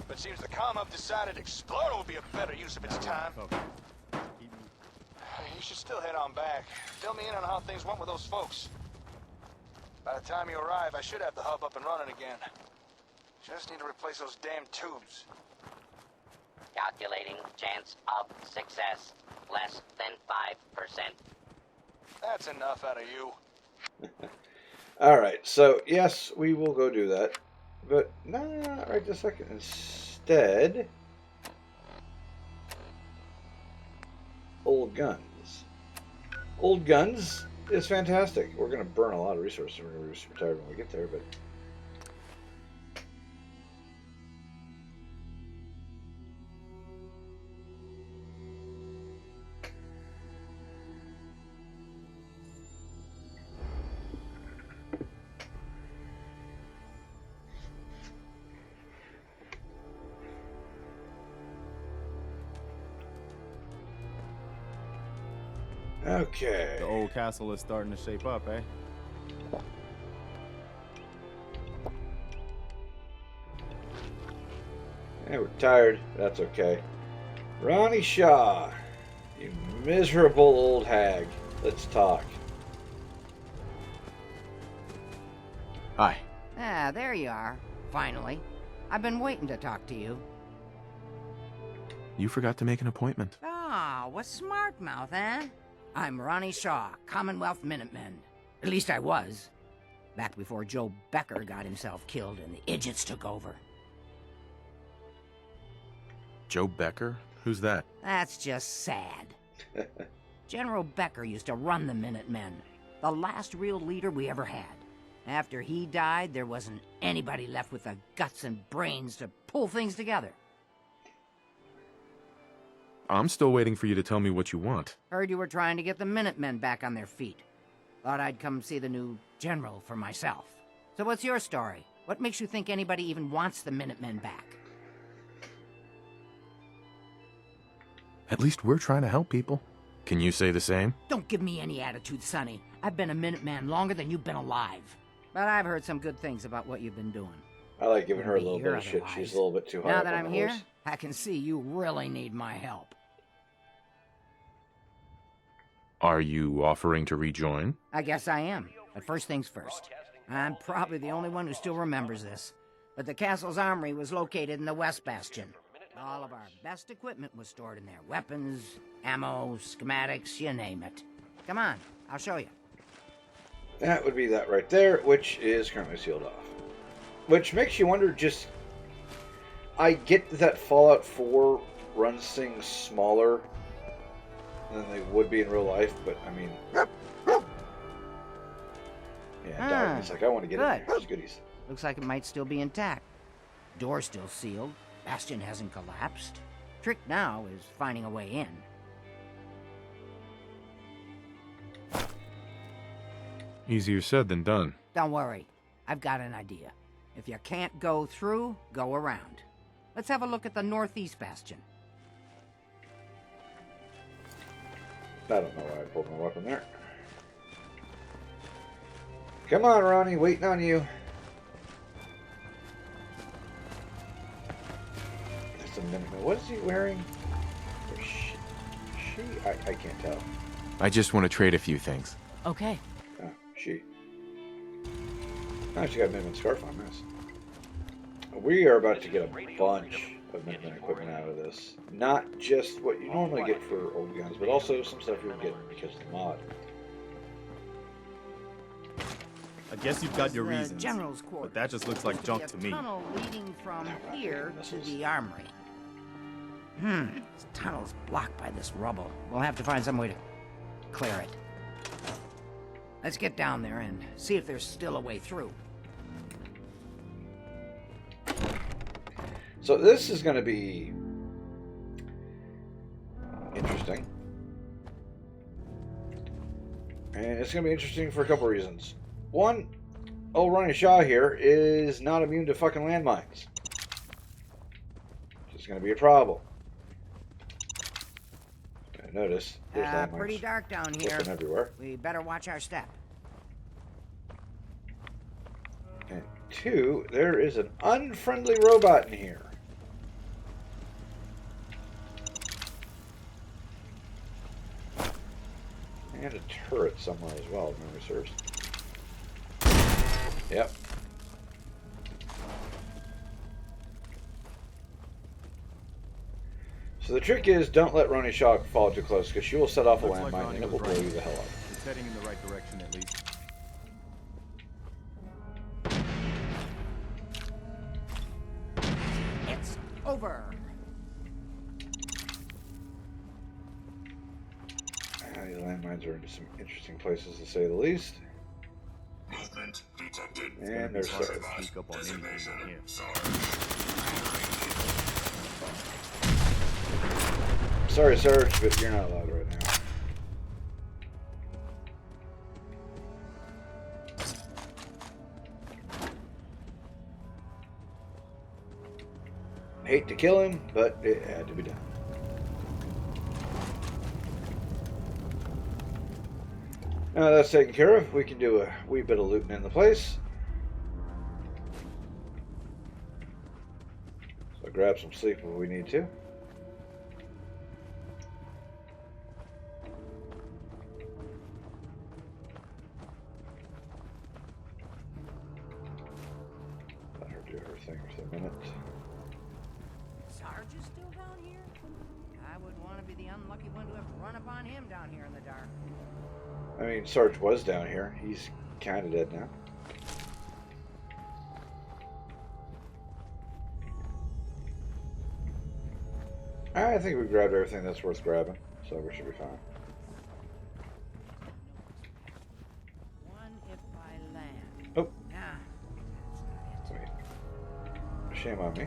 but seems the comm hub decided Explorer would be a better use of its time. You should still head on back. Fill me in on how things went with those folks. By the time you arrive, I should have the hub up and running again. Just need to replace those damn tubes. Calculating chance of success. Less than 5%. That's enough out of you. Alright, so yes, we will go do that. But not right this second. Instead, old guns. Old guns is fantastic. We're going to burn a lot of resources. We're going to be retired when we get there, but okay. The old castle is starting to shape up, eh? Yeah, we're tired. That's okay. Ronnie Shaw, you miserable old hag. Let's talk. Hi. Ah, there you are. Finally. I've been waiting to talk to you. You forgot to make an appointment. Ah, what's smart mouth, eh? I'm Ronnie Shaw, Commonwealth Minutemen. At least I was. Back before Joe Becker got himself killed and the idiots took over. Joe Becker? Who's that? That's just sad. General Becker used to run the Minutemen. The last real leader we ever had. After he died, there wasn't anybody left with the guts and brains to pull things together. I'm still waiting for you to tell me what you want. Heard you were trying to get the Minutemen back on their feet. Thought I'd come see the new general for myself. So what's your story? What makes you think anybody even wants the Minutemen back? At least we're trying to help people. Can you say the same? Don't give me any attitude, Sonny. I've been a Minuteman longer than you've been alive. But I've heard some good things about what you've been doing. I like giving her a Be little here bit of shit. otherwise. She's a little bit too high Now up that on I'm the here, horse. I can see you really need my help. Are you offering to rejoin? I guess I am. But first things first. I'm probably the only one who still remembers this. But the castle's armory was located in the West Bastion. All of our best equipment was stored in there. Weapons, ammo, schematics, you name it. Come on, I'll show you. That would be that right there, which is currently sealed off. Which makes you wonder just... I get that Fallout 4 runs things smaller than they would be in real life, but I mean... Yeah, dog, it's like, I want to get in there. It's goodies. Looks like it might still be intact. Door's still sealed. Bastion hasn't collapsed. Trick now is finding a way in. Easier said than done. Don't worry. I've got an idea. If you can't go through, go around. Let's have a look at the Northeast Bastion. I don't know why I pulled my weapon there. Come on, Ronnie, waiting on you. That's a minute. What is he wearing? Or she? I can't tell. I just want to trade a few things. Okay. Oh, she. Oh, she got a Minuteman scarf on this. We are about to get a bunch of Minuteman equipment out of this. Not just what you normally get for old guns, but also some stuff you'll get because of the mod. I guess you've got your The reasons, General's quarters. but that just looks like junk to me. Tunnel leading from here to the armory. This tunnel's blocked by this rubble. We'll have to find some way to clear it. Let's get down there and see if there's still a way through. So this is going to be interesting. And it's going to be interesting for a couple reasons. One, old Ronnie Shaw here is not immune to fucking landmines. It's going to be a problem. Notice there's landmines Pretty dark down here. flipping everywhere. We better watch our step. And two, there is an unfriendly robot in here. And a turret somewhere as well, if memory serves. Yep. So the trick is, don't let Ronnie Shock fall too close, because she will set off a Looks like landmine Ronnie and it will was blow right. you the hell up. It's heading in the right direction at least. It's over. These landmines are into some interesting places, to say the least. Movement detected. And they're set. Speak up on anything down here. Sorry, Sarge, but you're not allowed right now. Hate to kill him, but it had to be done. Now that's taken care of, we can do a wee bit of looting in the place. So grab some sleep if we need to. Let her do her thing for the minute. Sarge is still down here? I would want to be the unlucky one to have run upon him down here in the dark. I mean, Sarge was down here. He's kind of dead now. I think we grabbed everything that's worth grabbing, so we should be fine. One if I land. Oh. Ah, Wait. Shame on me.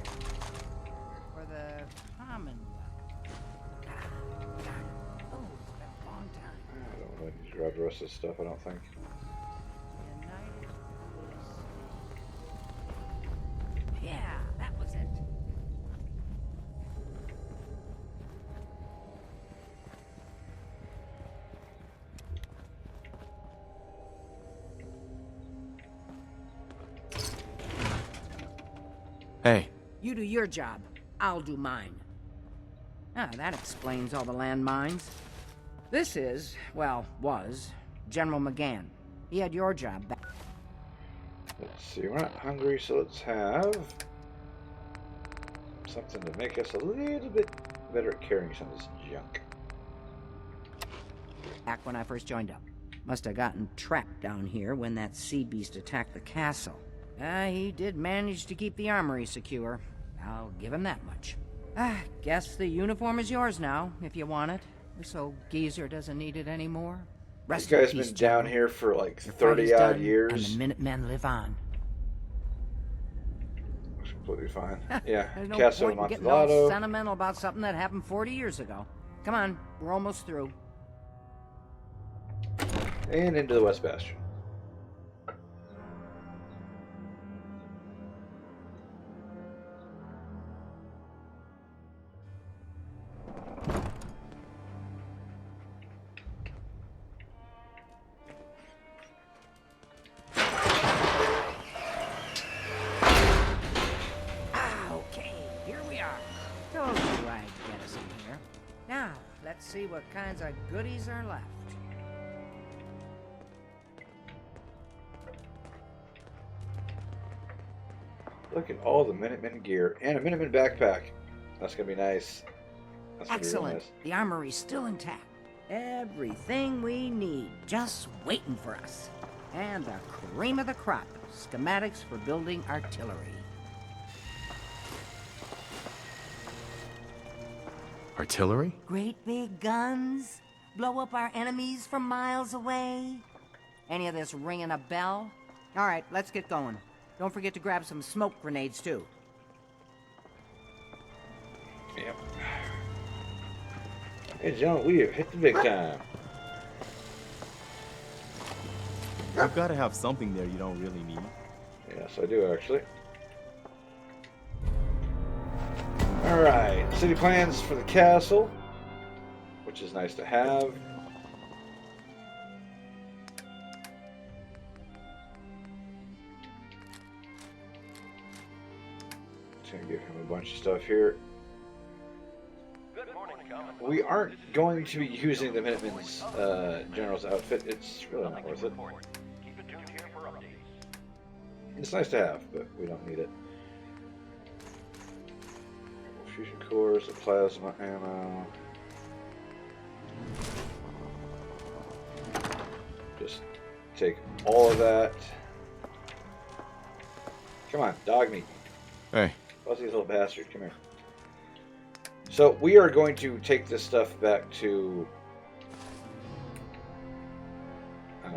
for the Commonwealth. Oh, it's been a long time. I don't let you grab the rest of the stuff, I don't think. United States. Yeah, that was it. Hey, You do your job. I'll do mine. Ah, that explains all the landmines. This is, well, was, General McGann. He had your job back. Let's see, we're not hungry, so let's have something to make us a little bit better at carrying some of this junk. Back when I first joined up. Must have gotten trapped down here when that sea beast attacked the castle. He did manage to keep the armory secure. I'll give him that much. Guess the uniform is yours now, if you want it. This old geezer doesn't need it anymore. This Rest in guy's peace, been down General. here for like Your fight is 30 odd done, years. And the Minutemen live on. It's completely fine. Yeah, There's no Castle point in getting all Amontillado. sentimental about something that happened 40 years ago. Come on, we're almost through. And into the West Bastion. Okay, here we are. Told you I'd get us in here. Now, let's see what kinds of goodies are left. Look at all the Minutemen gear and a Minutemen backpack. That's gonna be nice. That's gonna be real Excellent. nice. The armory's still intact. Everything we need just waiting for us. And the cream of the crop, schematics for building artillery. artillery? Great big guns? Blow up our enemies from miles away? Any of this ringing a bell? All right, let's get going. Don't forget to grab some smoke grenades, too. Yep. Hey, John, we have hit the big time. You've got to have something there you don't really need. Yes, I do, actually. Alright, city plans for the castle, which is nice to have. Just gonna give him a bunch of stuff here. We aren't going to be using the Minutemen's General's outfit. It's really not worth it. It's nice to have, but we don't need it. fusion cores, the plasma ammo. Just take all of that. Come on, dog meat. Hey. Fuzzy little bastard, come here. So we are going to take this stuff back to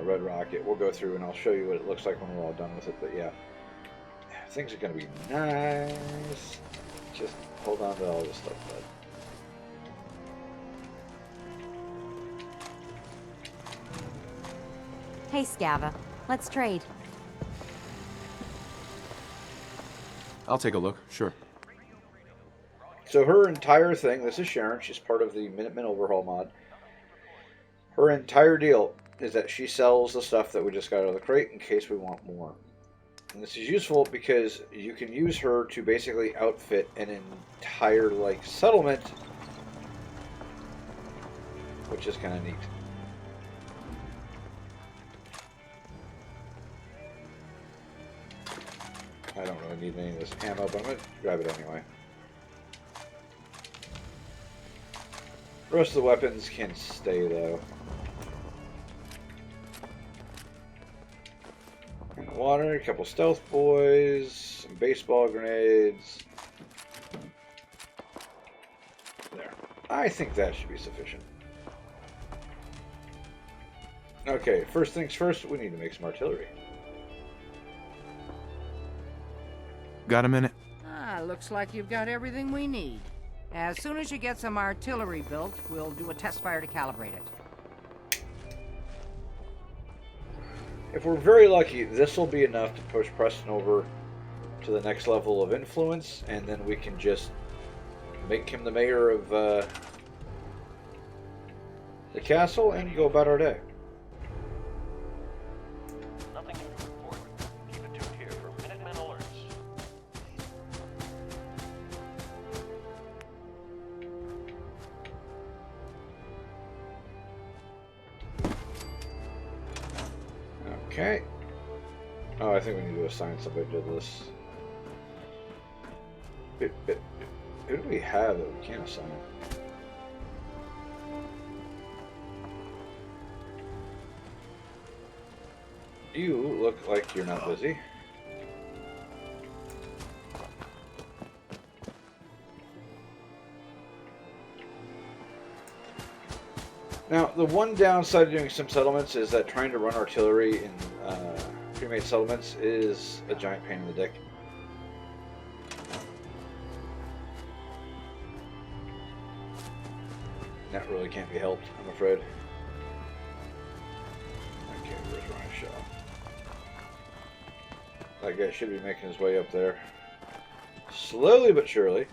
Red Rocket. We'll go through and I'll show you what it looks like when we're all done with it. But yeah, things are going to be nice. Just hold on to all this stuff, bud. Hey, Scava. Let's trade. I'll take a look, sure. So her entire thing, this is Sharon, she's part of the Minutemen Overhaul mod. Her entire deal is that she sells the stuff that we just got out of the crate in case we want more. And this is useful because you can use her to basically outfit an entire, like, settlement, which is kind of neat. I don't really need any of this ammo, but I'm going to grab it anyway. The rest of the weapons can stay, though. And water, a couple stealth boys, some baseball grenades. There. I think that should be sufficient. Okay, first things first, we need to make some artillery. Got a minute? Looks like you've got everything we need. As soon as you get some artillery built, we'll do a test fire to calibrate it. If we're very lucky, this will be enough to push Preston over to the next level of influence, and then we can just make him the mayor of the castle and go about our day. Nothing new to report. Keep it tuned here for Minutemen alerts. Okay. Oh, I think we need to assign somebody to this. Who do we have that we can't assign? You look like you're not busy. Now, the one downside of doing some settlements is that trying to run artillery in pre-made settlements is a giant pain in the dick. That really can't be helped, I'm afraid. Okay, where's Ryan Shaw? That guy should be making his way up there. Slowly but surely.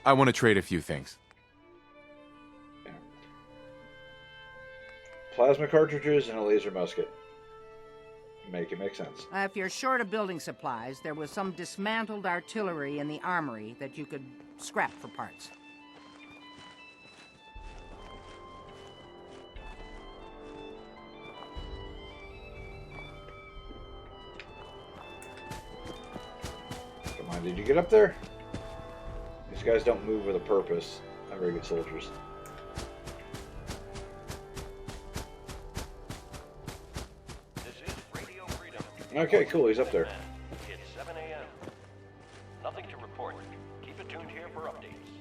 I want to trade a few things. Plasma cartridges and a laser musket. Make it make sense. If you're short of building supplies, there was some dismantled artillery in the armory that you could scrap for parts. Come on, did you get up there? These guys don't move with a purpose. Not very good soldiers. Okay, cool, he's up there. It's 7 a.m. Nothing to report. Keep it tuned here for updates.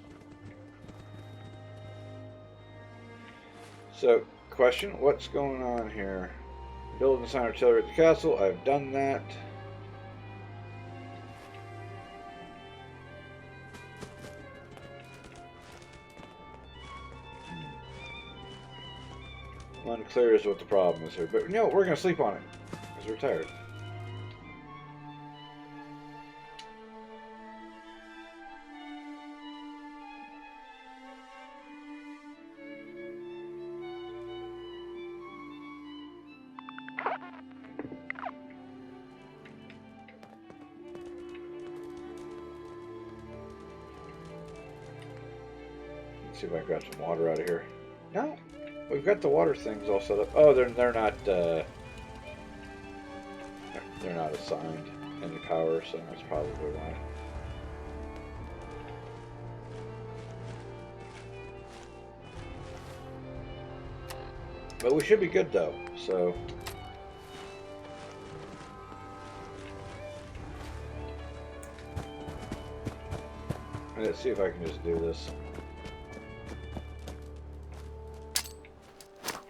So, question, what's going on here? Build and assign artillery at the castle. I've done that. Unclear as to what the problem is here, but you know, we're going to sleep on it because we're tired. Let's see if I can grab some water out of here. No, we've got the water things all set up. Oh, they're not they're not assigned any power, so that's probably why. But we should be good though, so. Let's see if I can just do this.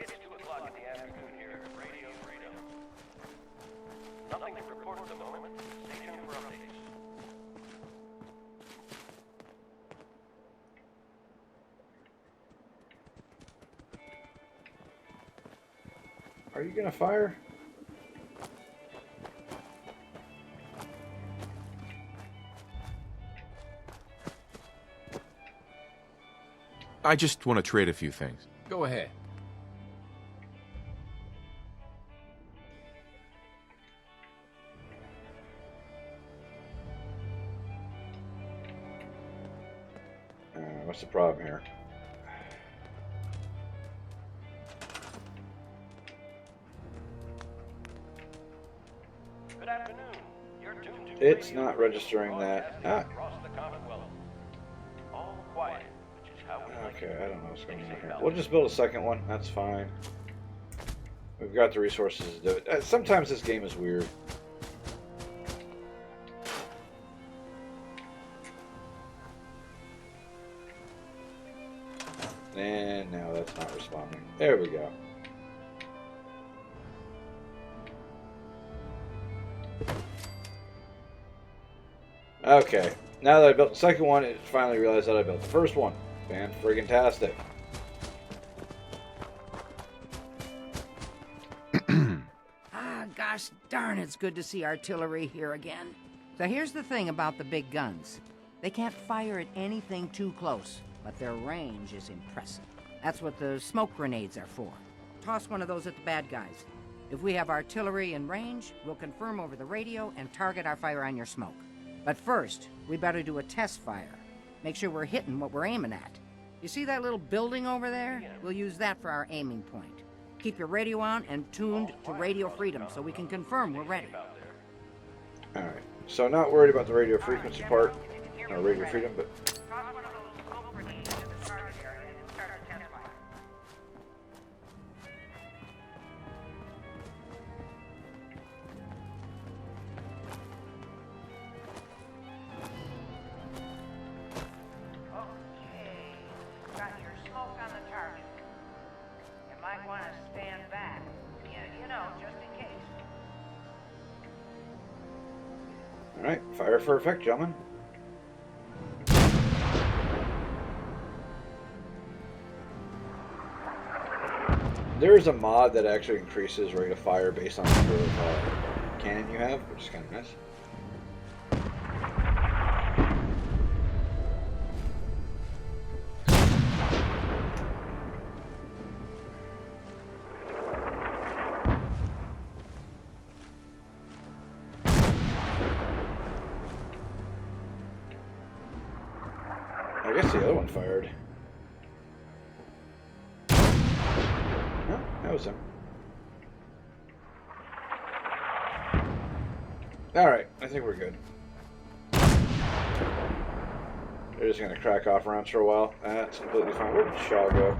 It's 2 o'clock in the afternoon here at Radio Freedom. Nothing to report at the moment. Stay tuned for updates. Are you gonna fire? I just want to trade a few things. Go ahead. What's the problem here? Good afternoon. You're tuned to It's not registering that. Ah. across the Commonwealth. All quiet, which is how we like Okay, I don't know what's going on here. We'll just build a second one. That's fine. We've got the resources to do it. Sometimes this game is weird. And now that's not responding. There we go. Okay. Now that I built the second one, it finally realized that I built the first one. Fan-friggin-tastic. Ah, gosh darn, it's good to see artillery here again. So here's the thing about the big guns. They can't fire at anything too close, but their range is impressive. That's what the smoke grenades are for. Toss one of those at the bad guys. If we have artillery in range, we'll confirm over the radio and target our fire on your smoke. But first, we better do a test fire. Make sure we're hitting what we're aiming at. You see that little building over there? We'll use that for our aiming point. Keep your radio on and tuned to Radio Freedom so we can confirm we're ready. Alright. So not worried about the radio frequency part. Or Radio Freedom, but... Alright, fire for effect, gentlemen. There is a mod that actually increases rate of fire based on the number of cannon you have, which is kind of nice. I guess the other one fired. No, that was him. Alright, I think we're good. They're just gonna crack off rounds for a while. That's completely fine. Where did Shaw go?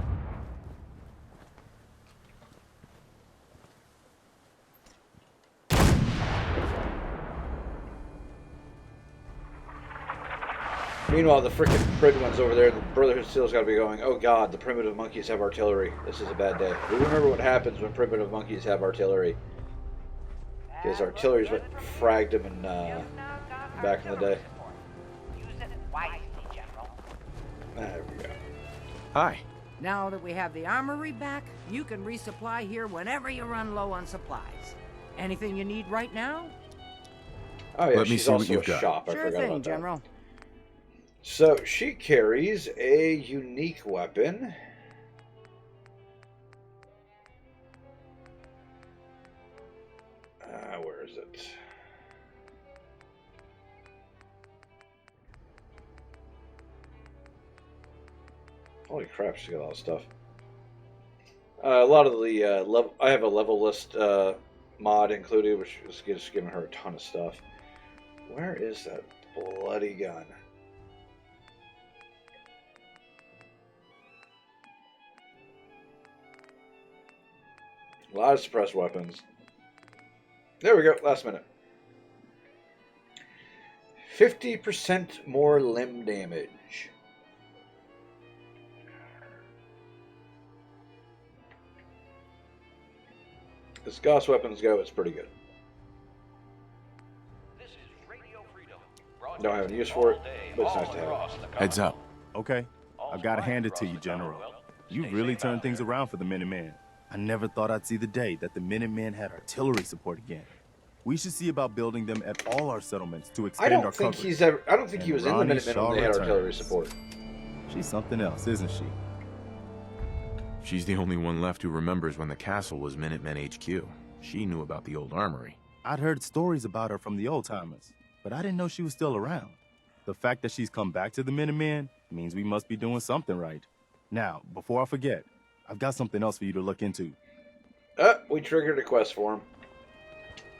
Meanwhile, the frickin' Prid ones over there, the Brotherhood still's gotta be going, oh god, the primitive monkeys have artillery. This is a bad day. We remember what happens when primitive monkeys have artillery. Because artillery's what fragged them in, back in the day. There we go. Hi. Now that we have the armory back, you can resupply here whenever you run low on supplies. Anything you need right now? Oh yeah, Let me she's see what also you've a got. shop. I Sure forgot thing, about that. General. So she carries a unique weapon. Where is it? Holy crap, she's got a lot of stuff. A lot of the level. I have a level list mod included, which is just giving her a ton of stuff. Where is that bloody gun? A lot of suppressed weapons. There we go, last minute. 50% more limb damage. As Gauss weapons go, it's pretty good. Don't have any use for it, but it's nice to have. Heads up. Okay, I've got to hand it to you, General. You've really turned things around for the Minutemen. I never thought I'd see the day that the Minutemen had artillery support again. We should see about building them at all our settlements to extend our coverage. I don't think he was in the Minutemen when they had artillery support. She's something else, isn't she? She's the only one left who remembers when the castle was Minutemen HQ. She knew about the old armory. I'd heard stories about her from the old-timers, but I didn't know she was still around. The fact that she's come back to the Minutemen means we must be doing something right. Now, before I forget, I've got something else for you to look into. We triggered a quest for him.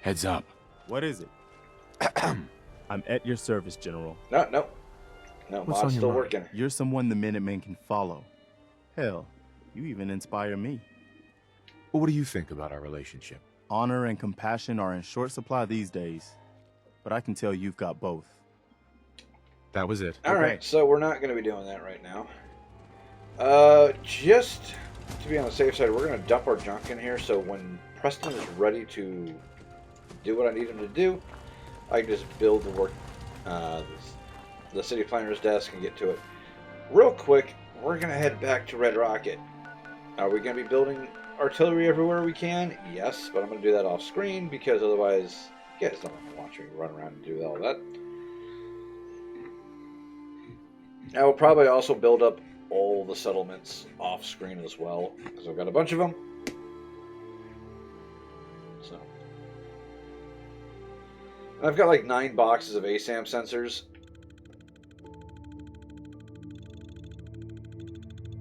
Heads up. What is it? I'm at your service, General. No, Mod's still working. You're someone the Minutemen can follow. Hell, you even inspire me. Well, what do you think about our relationship? Honor and compassion are in short supply these days, but I can tell you've got both. That was it. All right, so we're not going to be doing that right now. Just to be on the safe side, we're going to dump our junk in here, so when Preston is ready to do what I need him to do, I can just build the city planner's desk and get to it. Real quick, we're going to head back to Red Rocket. Are we going to be building artillery everywhere we can? Yes, but I'm going to do that off screen because otherwise you guys don't want to watch me run around and do all that. I will probably also build up all the settlements off screen as well, because I've got a bunch of them. So, and I've got like 9 boxes of ASAM sensors,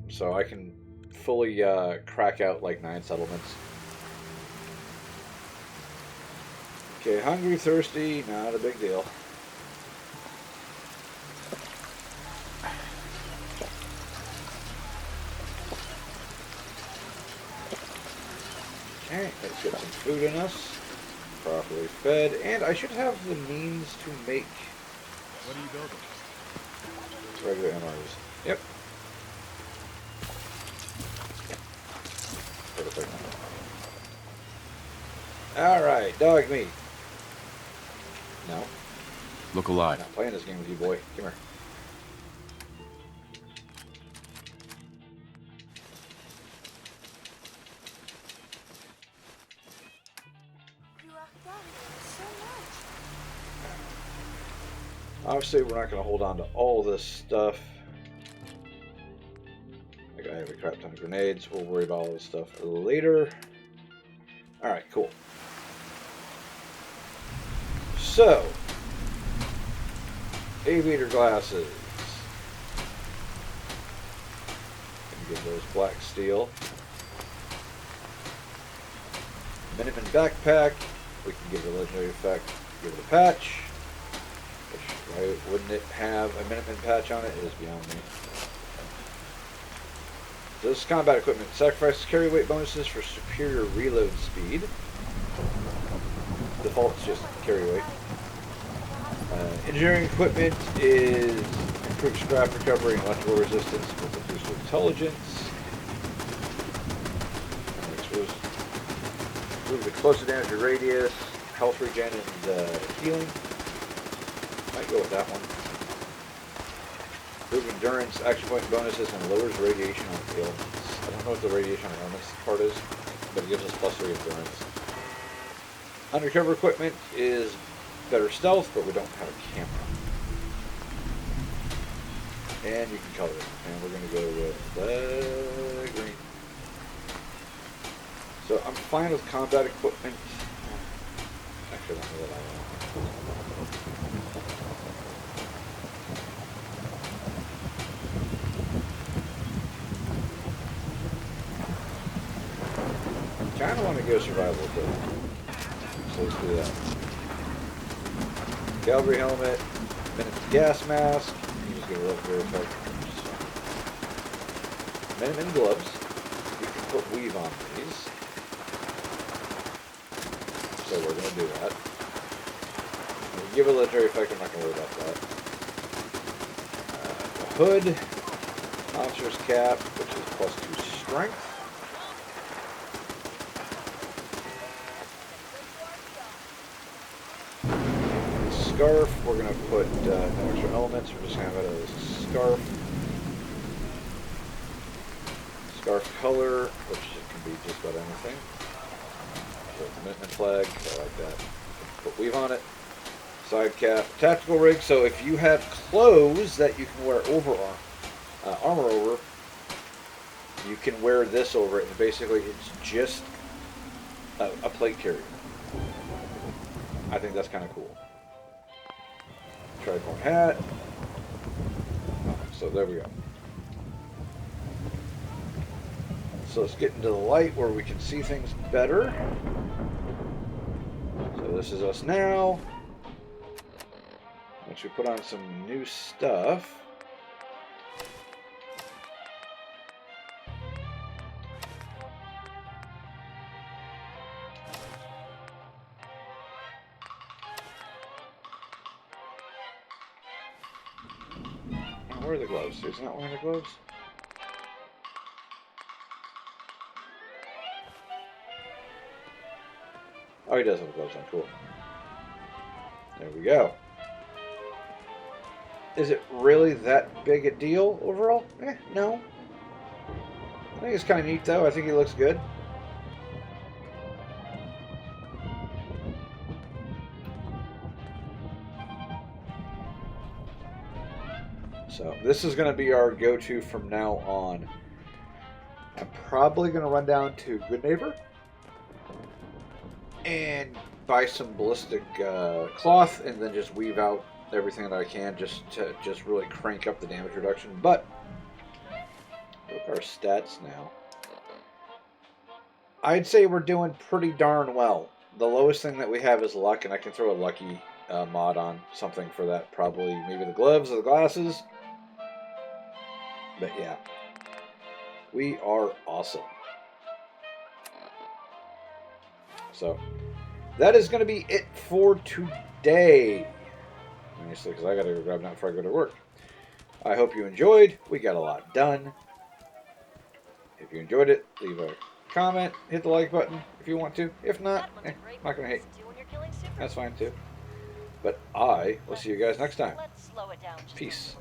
so I can fully crack out like 9 settlements. Okay, hungry, thirsty, not a big deal. Okay, let's get some food in us. Properly fed, and I should have the means to make... What are you building? Regular MRs. Yep. Perfect. Alright, dog meat. No. Look alive. I'm not playing this game with you, boy. Come here. Obviously, we're not going to hold on to all this stuff. Like, I have a crap ton of grenades. We'll worry about all this stuff later. Alright, cool. So, aviator glasses. Give those black steel. Minuteman backpack. We can give the legendary effect. Give it a patch. Why wouldn't it have a Minuteman patch on it? It is beyond me. This combat equipment sacrifices carry weight bonuses for superior reload speed. Default is just carry weight. Engineering equipment is improved scrap recovery and electrical resistance with a boost of intelligence. Move the explosive damage radius, health regen, and healing. Might go with that one. Improved endurance, action point bonuses, and lowers radiation on ailments. I don't know what the radiation on ailments part is, but it gives us +3 endurance. Undercover equipment is better stealth, but we don't have a camera. And you can color it. And we're going to go with the green. So I'm fine with combat equipment. Actually, I don't know what I want. I kind of want to go survival equipment. So let's do that. Cavalry helmet, Minuteman gas mask. You just get a legendary effect. Minuteman gloves. You can put weave on these. so we're going to do that. We'll give it a legendary effect, I'm not going to worry about that. The hood, Monster's Cap, which is +2 strength. Scarf, we're going to put no extra elements, we're just going to have it as a scarf. Scarf color, which can be just about anything. So commitment flag, I like that. Put weave on it. Side cap, tactical rig. So if you have clothes that you can wear over armor over, you can wear this over it, and basically it's just a plate carrier. I think that's kind of cool. Tricorn hat. So there we go. So let's get into the light where we can see things better. So this is us now. Once we put on some new stuff. Where are the gloves? He's not wearing the gloves? Oh, he does have the gloves on. Cool. There we go. Is it really that big a deal overall? No. I think it's kind of neat, though. I think he looks good. So this is going to be our go-to from now on. I'm probably going to run down to Good Neighbor and buy some ballistic cloth and then just weave out everything that I can just to really crank up the damage reduction. But look at our stats now. I'd say we're doing pretty darn well. The lowest thing that we have is luck, and I can throw a lucky mod on something for that. Probably maybe the gloves or the glasses. But yeah, we are awesome. So that is going to be it for today. Honestly, because I got to go grab that before I go to work. I hope you enjoyed. We got a lot done. If you enjoyed it, leave a comment, hit the like button if you want to. If not, I'm not going to hate. That's fine too. But I will see you guys next time. Peace.